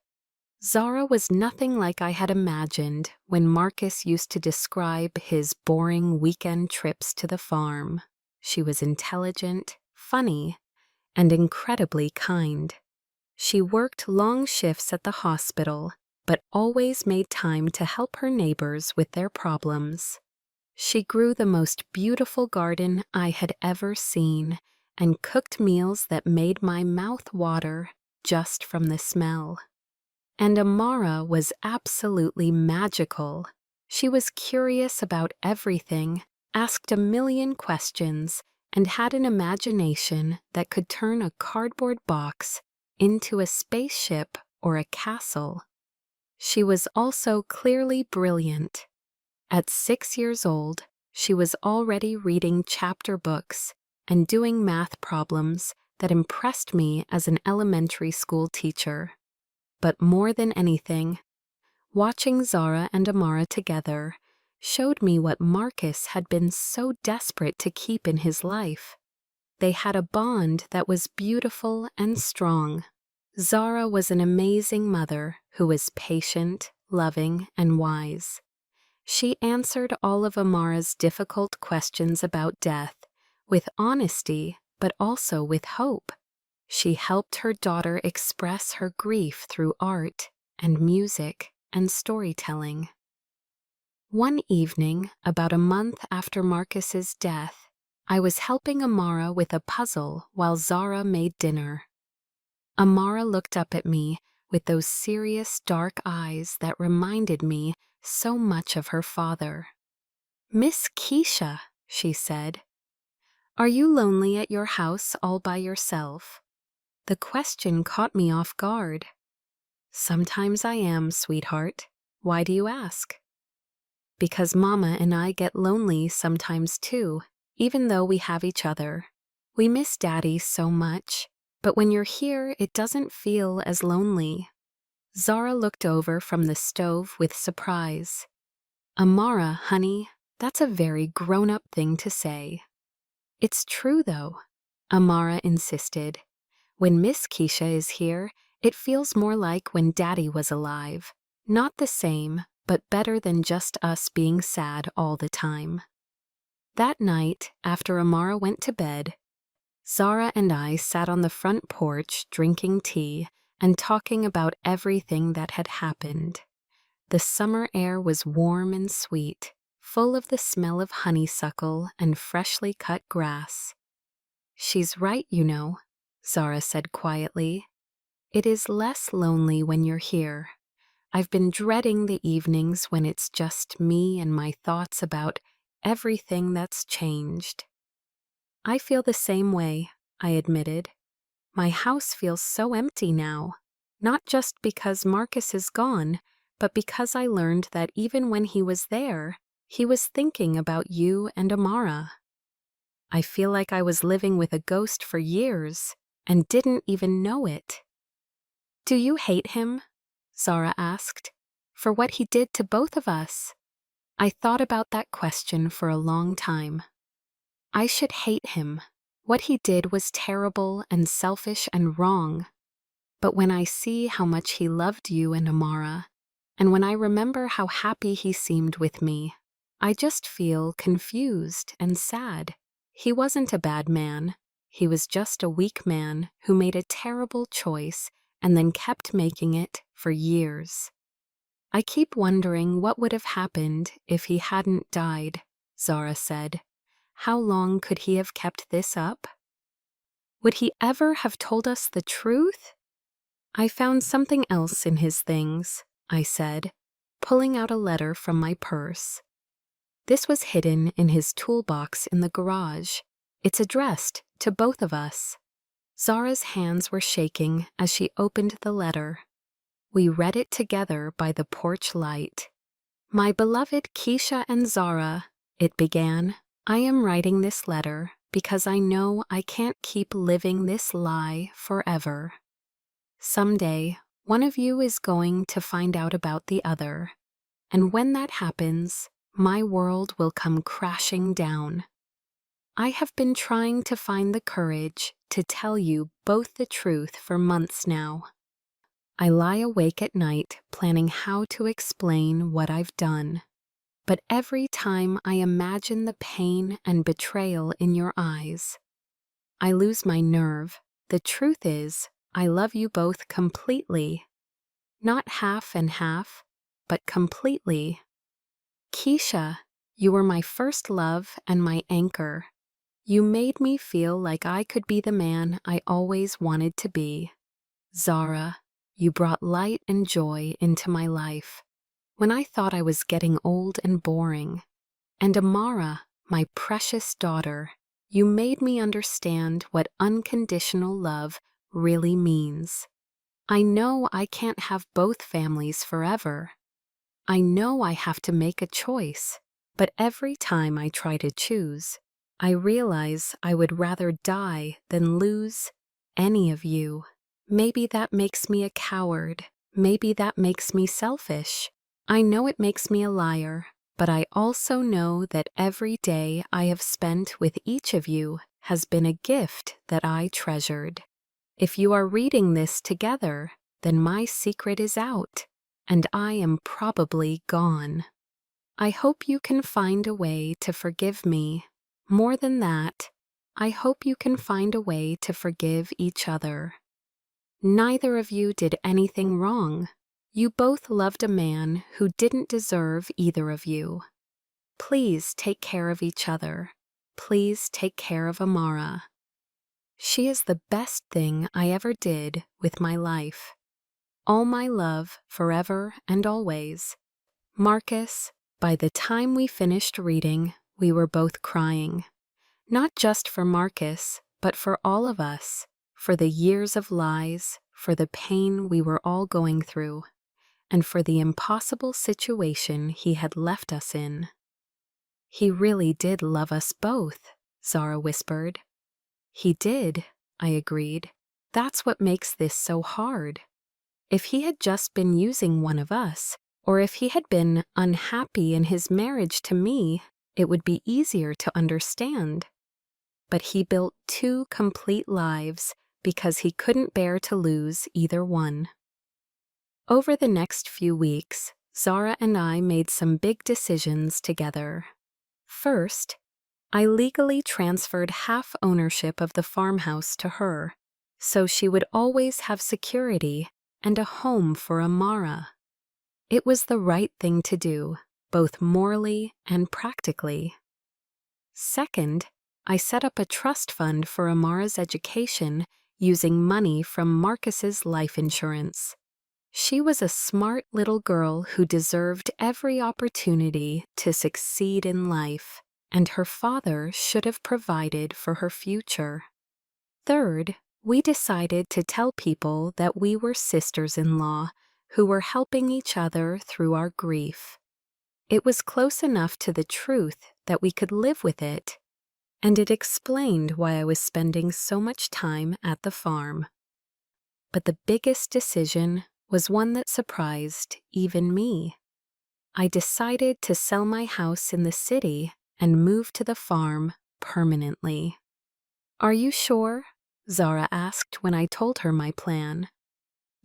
Zara was nothing like I had imagined when Marcus used to describe his boring weekend trips to the farm. She was intelligent, funny, and incredibly kind. She worked long shifts at the hospital, but always made time to help her neighbors with their problems. She grew the most beautiful garden I had ever seen and cooked meals that made my mouth water just from the smell. And Amara was absolutely magical. She was curious about everything, asked a million questions, and had an imagination that could turn a cardboard box into a spaceship or a castle. She was also clearly brilliant. At 6 years old, she was already reading chapter books and doing math problems that impressed me as an elementary school teacher. But more than anything, watching Zara and Amara together showed me what Marcus had been so desperate to keep in his life. They had a bond that was beautiful and strong. Zara was an amazing mother who was patient, loving, and wise. She answered all of Amara's difficult questions about death with honesty, but also with hope. She helped her daughter express her grief through art and music and storytelling. One evening, about a month after Marcus's death, I was helping Amara with a puzzle while Zara made dinner. Amara looked up at me with those serious dark eyes that reminded me so much of her father. "Miss Keisha," she said, "are you lonely at your house all by yourself?" The question caught me off guard. "Sometimes I am, sweetheart. Why do you ask?" "Because Mama and I get lonely sometimes too, even though we have each other. We miss Daddy so much, but when you're here, it doesn't feel as lonely." Zara looked over from the stove with surprise. "Amara, honey, that's a very grown-up thing to say." "It's true, though," Amara insisted. "When Miss Keisha is here, it feels more like when Daddy was alive. Not the same, but better than just us being sad all the time." That night, after Amara went to bed, Zara and I sat on the front porch drinking tea and talking about everything that had happened. The summer air was warm and sweet, full of the smell of honeysuckle and freshly cut grass. "She's right, you know," Zara said quietly. "It is less lonely when you're here. I've been dreading the evenings when it's just me and my thoughts about everything that's changed." "I feel the same way," I admitted. "My house feels so empty now, not just because Marcus is gone, but because I learned that even when he was there, he was thinking about you and Amara. I feel like I was living with a ghost for years and didn't even know it." "Do you hate him?" Zara asked, "for what he did to both of us?" I thought about that question for a long time. I should hate him. What he did was terrible and selfish and wrong. But when I see how much he loved you and Amara, and when I remember how happy he seemed with me, I just feel confused and sad. He wasn't a bad man. He was just a weak man who made a terrible choice and then kept making it for years. "I keep wondering what would have happened if he hadn't died," Zara said. "How long could he have kept this up? Would he ever have told us the truth?" "I found something else in his things," I said, pulling out a letter from my purse. This was hidden in his toolbox in the garage. It's addressed to both of us. Zara's hands were shaking as she opened the letter. We read it together by the porch light. "My beloved Keisha and Zara," it began, "I am writing this letter because I know I can't keep living this lie forever. Someday, one of you is going to find out about the other, and when that happens, my world will come crashing down. I have been trying to find the courage to tell you both the truth for months now. I lie awake at night planning how to explain what I've done. But every time I imagine the pain and betrayal in your eyes, I lose my nerve. The truth is, I love you both completely. Not half and half, but completely. Keisha, you were my first love and my anchor. You made me feel like I could be the man I always wanted to be. Zara, you brought light and joy into my life when I thought I was getting old and boring. And Amara, my precious daughter, you made me understand what unconditional love really means. I know I can't have both families forever. I know I have to make a choice, but every time I try to choose, I realize I would rather die than lose any of you. Maybe that makes me a coward. Maybe that makes me selfish. I know it makes me a liar, but I also know that every day I have spent with each of you has been a gift that I treasured. If you are reading this together, then my secret is out, and I am probably gone. I hope you can find a way to forgive me. More than that, I hope you can find a way to forgive each other. Neither of you did anything wrong. You both loved a man who didn't deserve either of you. Please take care of each other. Please take care of Amara. She is the best thing I ever did with my life. All my love, forever and always. Marcus. By the time we finished reading, we were both crying. Not just for Marcus, but for all of us, for the years of lies, for the pain we were all going through, and for the impossible situation he had left us in. He really did love us both, Zara whispered. He did, I agreed. That's what makes this so hard. If he had just been using one of us, or if he had been unhappy in his marriage to me, it would be easier to understand. But he built 2 complete lives because he couldn't bear to lose either one. Over the next few weeks, Zara and I made some big decisions together. First, I legally transferred half ownership of the farmhouse to her, so she would always have security and a home for Amara. It was the right thing to do, both morally and practically. Second, I set up a trust fund for Amara's education using money from Marcus's life insurance. She was a smart little girl who deserved every opportunity to succeed in life, and her father should have provided for her future. Third, we decided to tell people that we were sisters-in-law who were helping each other through our grief. It was close enough to the truth that we could live with it, and it explained why I was spending so much time at the farm. But the biggest decision was one that surprised even me. I decided to sell my house in the city and move to the farm permanently. Are you sure? Zara asked when I told her my plan.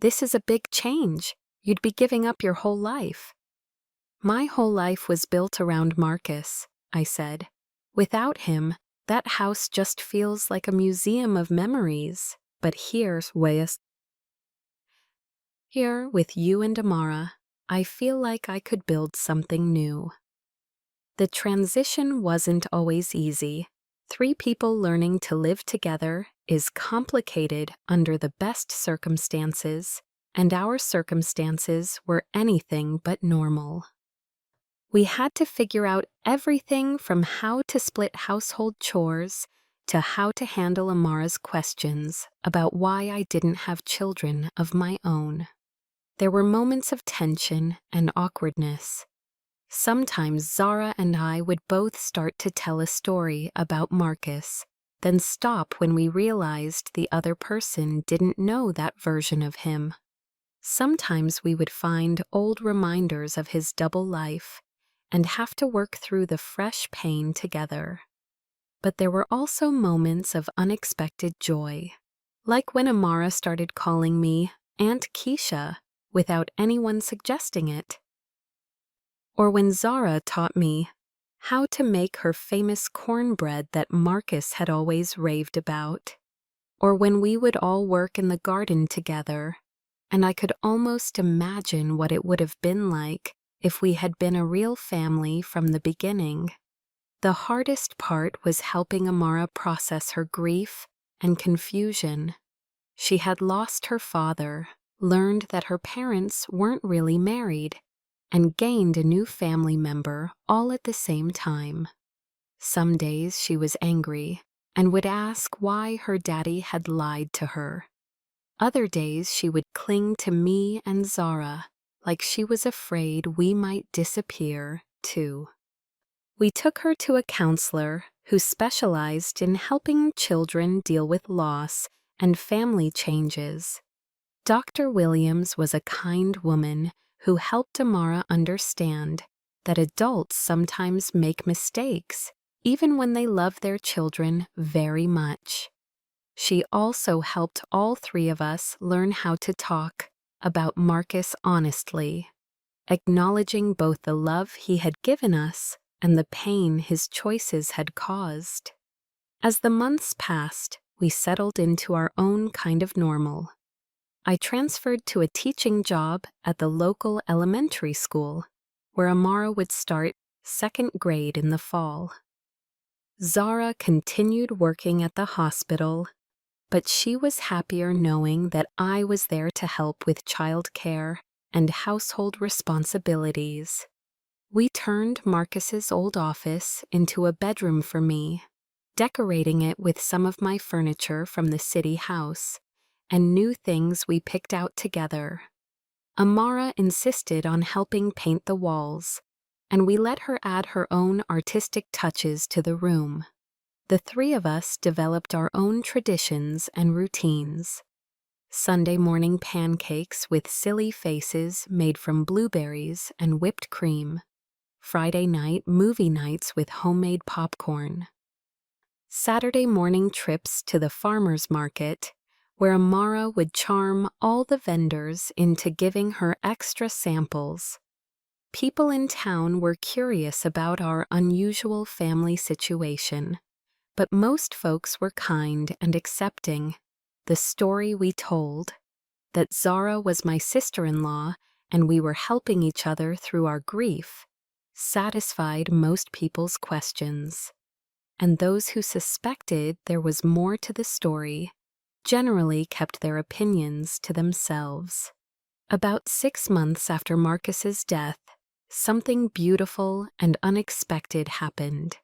This is a big change. You'd be giving up your whole life. My whole life was built around Marcus, I said. Without him, that house just feels like a museum of memories. But here, with you and Amara, I feel like I could build something new. The transition wasn't always easy. 3 people learning to live together is complicated under the best circumstances, and our circumstances were anything but normal. We had to figure out everything from how to split household chores to how to handle Amara's questions about why I didn't have children of my own. There were moments of tension and awkwardness. Sometimes Zara and I would both start to tell a story about Marcus, then stop when we realized the other person didn't know that version of him. Sometimes we would find old reminders of his double life and have to work through the fresh pain together. But there were also moments of unexpected joy, like when Amara started calling me Aunt Keisha without anyone suggesting it. Or when Zara taught me how to make her famous cornbread that Marcus had always raved about. Or when we would all work in the garden together, and I could almost imagine what it would have been like if we had been a real family from the beginning. The hardest part was helping Amara process her grief and confusion. She had lost her father, learned that her parents weren't really married, and gained a new family member all at the same time. Some days she was angry and would ask why her daddy had lied to her. Other days she would cling to me and Zara like she was afraid we might disappear, too. We took her to a counselor who specialized in helping children deal with loss and family changes. Dr. Williams was a kind woman who helped Amara understand that adults sometimes make mistakes, even when they love their children very much. She also helped all three of us learn how to talk about Marcus honestly, acknowledging both the love he had given us and the pain his choices had caused. As the months passed, we settled into our own kind of normal. I transferred to a teaching job at the local elementary school, where Amara would start 2nd grade in the fall. Zara continued working at the hospital, but she was happier knowing that I was there to help with childcare and household responsibilities. We turned Marcus's old office into a bedroom for me, decorating it with some of my furniture from the city house and new things we picked out together. Amara insisted on helping paint the walls, and we let her add her own artistic touches to the room. The three of us developed our own traditions and routines. Sunday morning pancakes with silly faces made from blueberries and whipped cream. Friday night movie nights with homemade popcorn. Saturday morning trips to the farmer's market, where Amara would charm all the vendors into giving her extra samples. People in town were curious about our unusual family situation, but most folks were kind and accepting. The story we told, that Zara was my sister-in-law and we were helping each other through our grief, satisfied most people's questions. And those who suspected there was more to the story generally kept their opinions to themselves. About 6 months after Marcus's death, something beautiful and unexpected happened.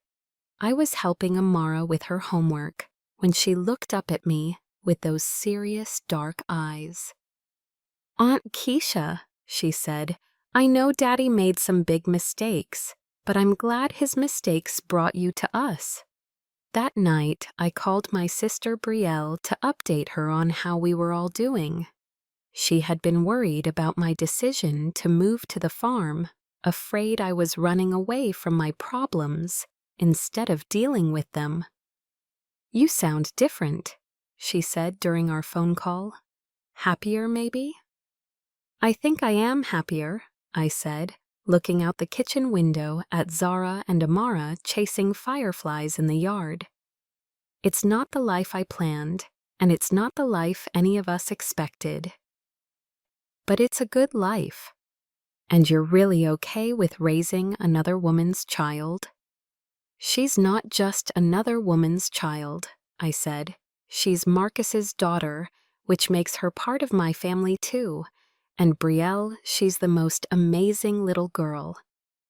I was helping Amara with her homework when she looked up at me with those serious dark eyes. "Aunt Keisha," she said, "I know Daddy made some big mistakes, but I'm glad his mistakes brought you to us." That night, I called my sister Brielle to update her on how we were all doing. She had been worried about my decision to move to the farm, afraid I was running away from my problems instead of dealing with them. "You sound different," she said during our phone call. "Happier, maybe?" "I think I am happier," I said, looking out the kitchen window at Zara and Amara chasing fireflies in the yard. "It's not the life I planned, and it's not the life any of us expected. But it's a good life. And you're really okay with raising another woman's child?" "She's not just another woman's child," I said. "She's Marcus's daughter, which makes her part of my family too. And Brielle, she's the most amazing little girl.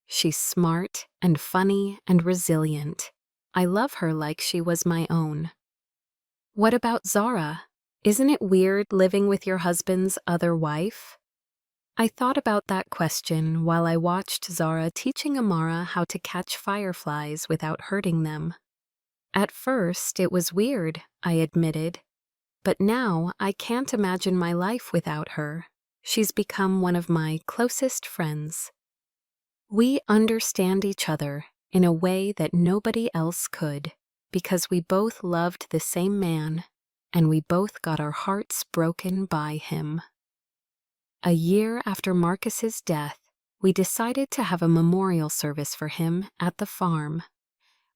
She's smart and funny and resilient. I love her like she was my own." "What about Zara? Isn't it weird living with your husband's other wife?" I thought about that question while I watched Zara teaching Amara how to catch fireflies without hurting them. At first, it was weird, I admitted. But now I can't imagine my life without her. She's become one of my closest friends. We understand each other in a way that nobody else could, because we both loved the same man, and we both got our hearts broken by him. A year after Marcus's death, we decided to have a memorial service for him at the farm.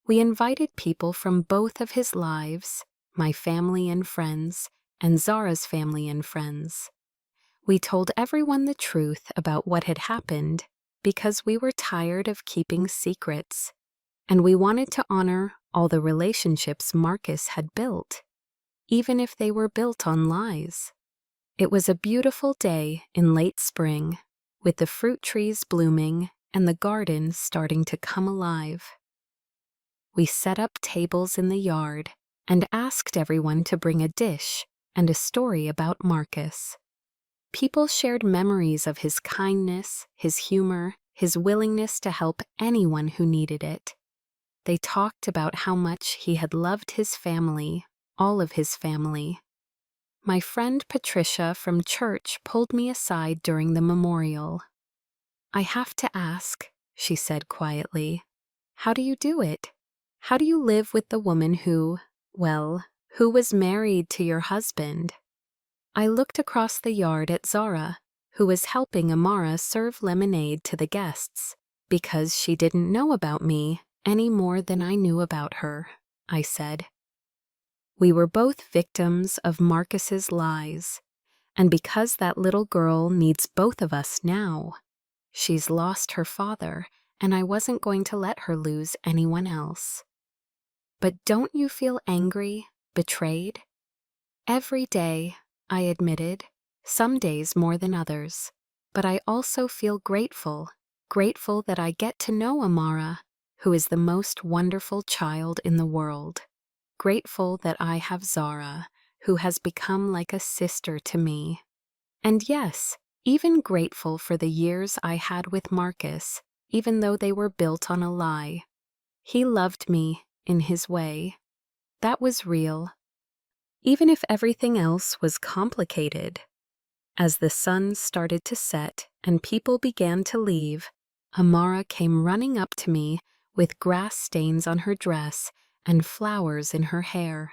We invited people from both of his lives, my family and friends, and Zara's family and friends. We told everyone the truth about what had happened because we were tired of keeping secrets, and we wanted to honor all the relationships Marcus had built, even if they were built on lies. It was a beautiful day in late spring, with the fruit trees blooming and the garden starting to come alive. We set up tables in the yard and asked everyone to bring a dish and a story about Marcus. People shared memories of his kindness, his humor, his willingness to help anyone who needed it. They talked about how much he had loved his family, all of his family. My friend Patricia from church pulled me aside during the memorial. "I have to ask," she said quietly, "how do you do it? How do you live with the woman who was married to your husband?" I looked across the yard at Zara, who was helping Amara serve lemonade to the guests, because she didn't know about me any more than I knew about her, I said. We were both victims of Marcus's lies, and because that little girl needs both of us now. She's lost her father, and I wasn't going to let her lose anyone else. But don't you feel angry, betrayed? Every day, I admitted, some days more than others, but I also feel grateful that I get to know Amara, who is the most wonderful child in the world. Grateful that I have Zara, who has become like a sister to me. And yes, even grateful for the years I had with Marcus, even though they were built on a lie. He loved me in his way. That was real. Even if everything else was complicated. As the sun started to set and people began to leave, Amara came running up to me with grass stains on her dress and flowers in her hair.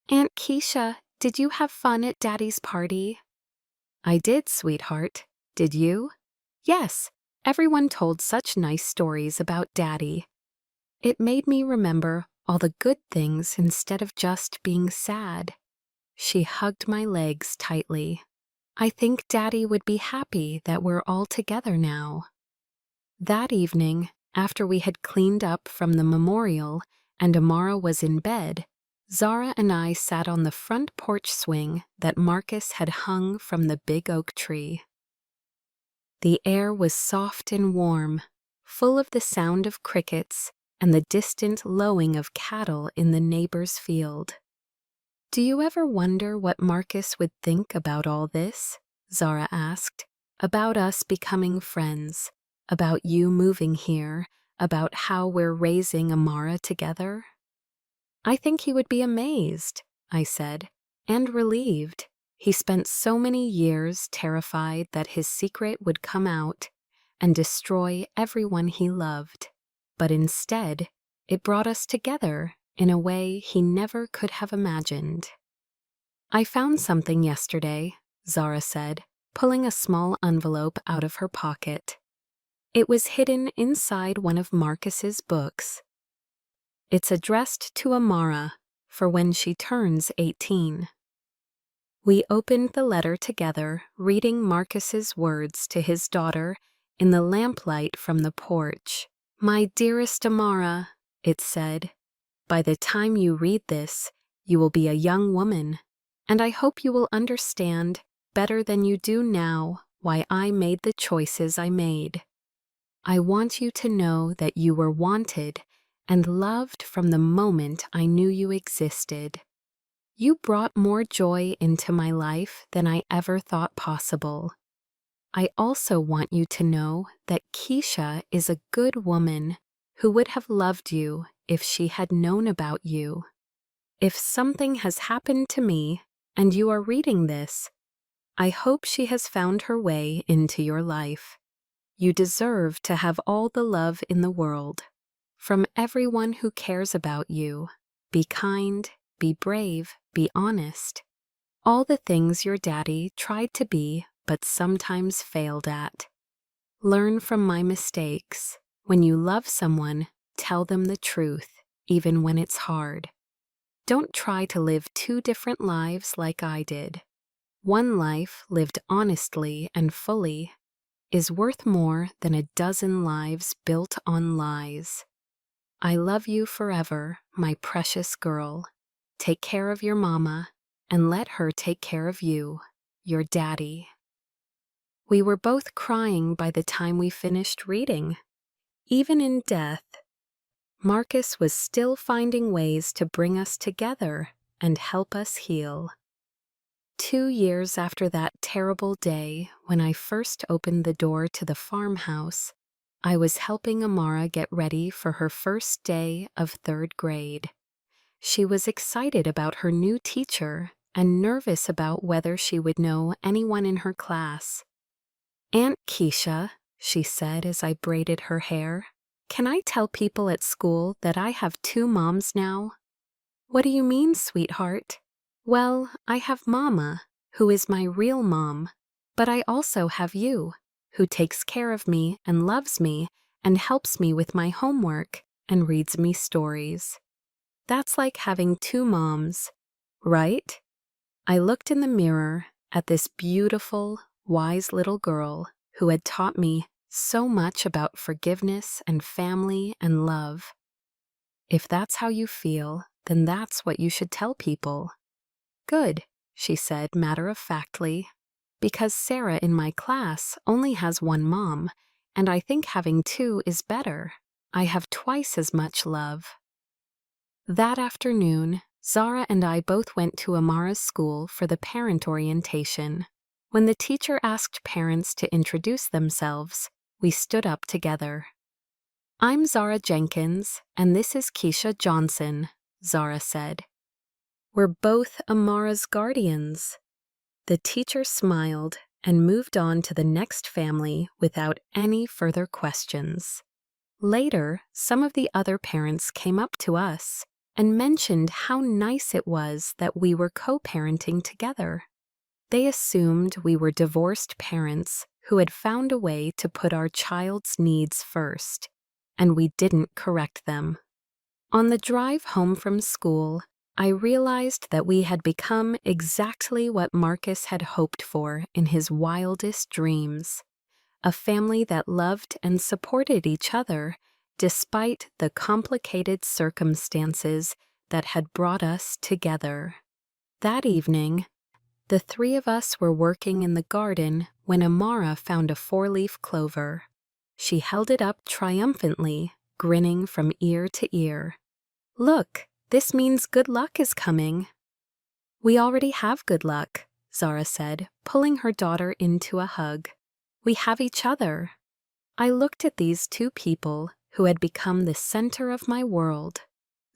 "Aunt Keisha, did you have fun at Daddy's party?" "I did, sweetheart. Did you?" "Yes, everyone told such nice stories about Daddy." It made me remember all the good things instead of just being sad. She hugged my legs tightly. "I think Daddy would be happy that we're all together now." That evening, after we had cleaned up from the memorial and Amara was in bed, Zara and I sat on the front porch swing that Marcus had hung from the big oak tree. The air was soft and warm, full of the sound of crickets and the distant lowing of cattle in the neighbor's field. "Do you ever wonder what Marcus would think about all this?" Zara asked. "About us becoming friends, about you moving here, about how we're raising Amara together?" "I think he would be amazed," I said, "and relieved. He spent so many years terrified that his secret would come out and destroy everyone he loved. But instead, it brought us together in a way he never could have imagined." "I found something yesterday," Zara said, pulling a small envelope out of her pocket. It was hidden inside one of Marcus's books. It's addressed to Amara for when she turns 18. We opened the letter together, reading Marcus's words to his daughter in the lamplight from the porch. "My dearest Amara," it said, "by the time you read this, you will be a young woman, and I hope you will understand better than you do now why I made the choices I made. I want you to know that you were wanted and loved from the moment I knew you existed. You brought more joy into my life than I ever thought possible. I also want you to know that Keisha is a good woman who would have loved you if she had known about you. If something has happened to me and you are reading this, I hope she has found her way into your life. You deserve to have all the love in the world. From everyone who cares about you. Be kind, be brave, be honest. All the things your daddy tried to be but sometimes failed at. Learn from my mistakes. When you love someone, tell them the truth, even when it's hard. Don't try to live two different lives like I did. One life lived honestly and fully is worth more than a dozen lives built on lies. I love you forever, my precious girl. Take care of your mama, and let her take care of you. your daddy. We were both crying by the time we finished reading. Even in death, Marcus was still finding ways to bring us together and help us heal. 2 years after that terrible day when I first opened the door to the farmhouse, I was helping Amara get ready for her first day of 3rd grade. She was excited about her new teacher and nervous about whether she would know anyone in her class. "Aunt Keisha," she said as I braided her hair, "can I tell people at school that I have 2 moms now?" "What do you mean, sweetheart?" "Well, I have Mama, who is my real mom, but I also have you, who takes care of me and loves me and helps me with my homework and reads me stories. That's like having 2 moms, right?" I looked in the mirror at this beautiful, wise little girl who had taught me so much about forgiveness and family and love. "If that's how you feel, then that's what you should tell people." "Good," she said matter-of-factly, "because Sarah in my class only has 1 mom, and I think having 2 is better. I have twice as much love." That afternoon, Zara and I both went to Amara's school for the parent orientation. When the teacher asked parents to introduce themselves, we stood up together. "I'm Zara Jenkins, and this is Keisha Johnson," Zara said. "We're both Amara's guardians." The teacher smiled and moved on to the next family without any further questions. Later, some of the other parents came up to us and mentioned how nice it was that we were co-parenting together. They assumed we were divorced parents who had found a way to put our child's needs first, and we didn't correct them. On the drive home from school, I realized that we had become exactly what Marcus had hoped for in his wildest dreams: a family that loved and supported each other despite the complicated circumstances that had brought us together. That evening, the 3 of us were working in the garden when Amara found a 4-leaf clover. She held it up triumphantly, grinning from ear to ear. "Look, this means good luck is coming." "We already have good luck," Zara said, pulling her daughter into a hug. "We have each other." I looked at these 2 people who had become the center of my world.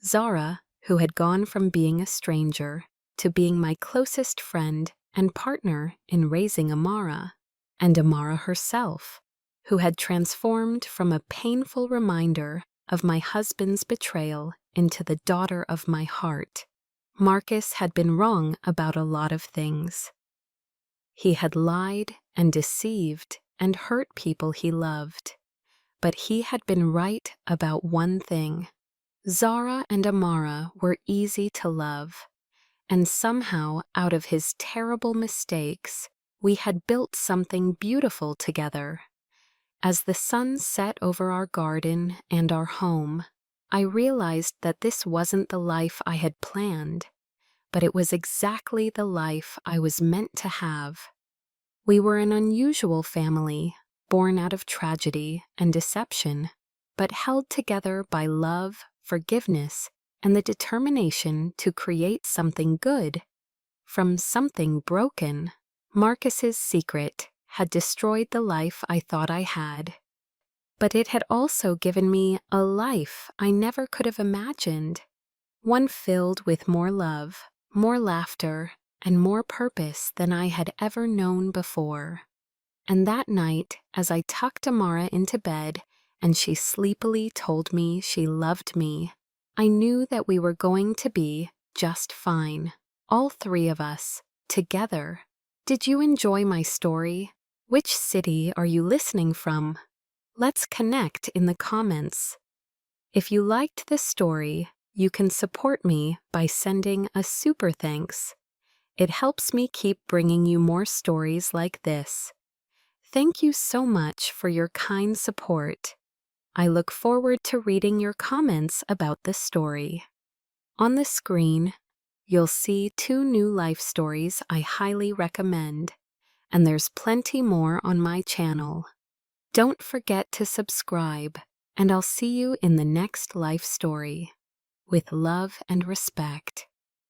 Zara, who had gone from being a stranger to being my closest friend and partner in raising Amara, and Amara herself, who had transformed from a painful reminder of my husband's betrayal into the daughter of my heart. Marcus had been wrong about a lot of things. He had lied and deceived and hurt people he loved. But he had been right about one thing. Zara and Amara were easy to love, and somehow out of his terrible mistakes, we had built something beautiful together. As the sun set over our garden and our home, I realized that this wasn't the life I had planned, but it was exactly the life I was meant to have. We were an unusual family, born out of tragedy and deception, but held together by love, forgiveness, and the determination to create something good. From something broken, Marcus's secret had destroyed the life I thought I had. But it had also given me a life I never could have imagined, one filled with more love, more laughter, and more purpose than I had ever known before. And that night, as I tucked Amara into bed and she sleepily told me she loved me, I knew that we were going to be just fine, all 3 of us, together. Did you enjoy my story? Which city are you listening from? Let's connect in the comments. If you liked this story, you can support me by sending a super thanks. It helps me keep bringing you more stories like this. Thank you so much for your kind support. I look forward to reading your comments about the story. On the screen, you'll see 2 new life stories I highly recommend. and there's plenty more on my channel. Don't forget to subscribe, and I'll see you in the next life story. With love and respect.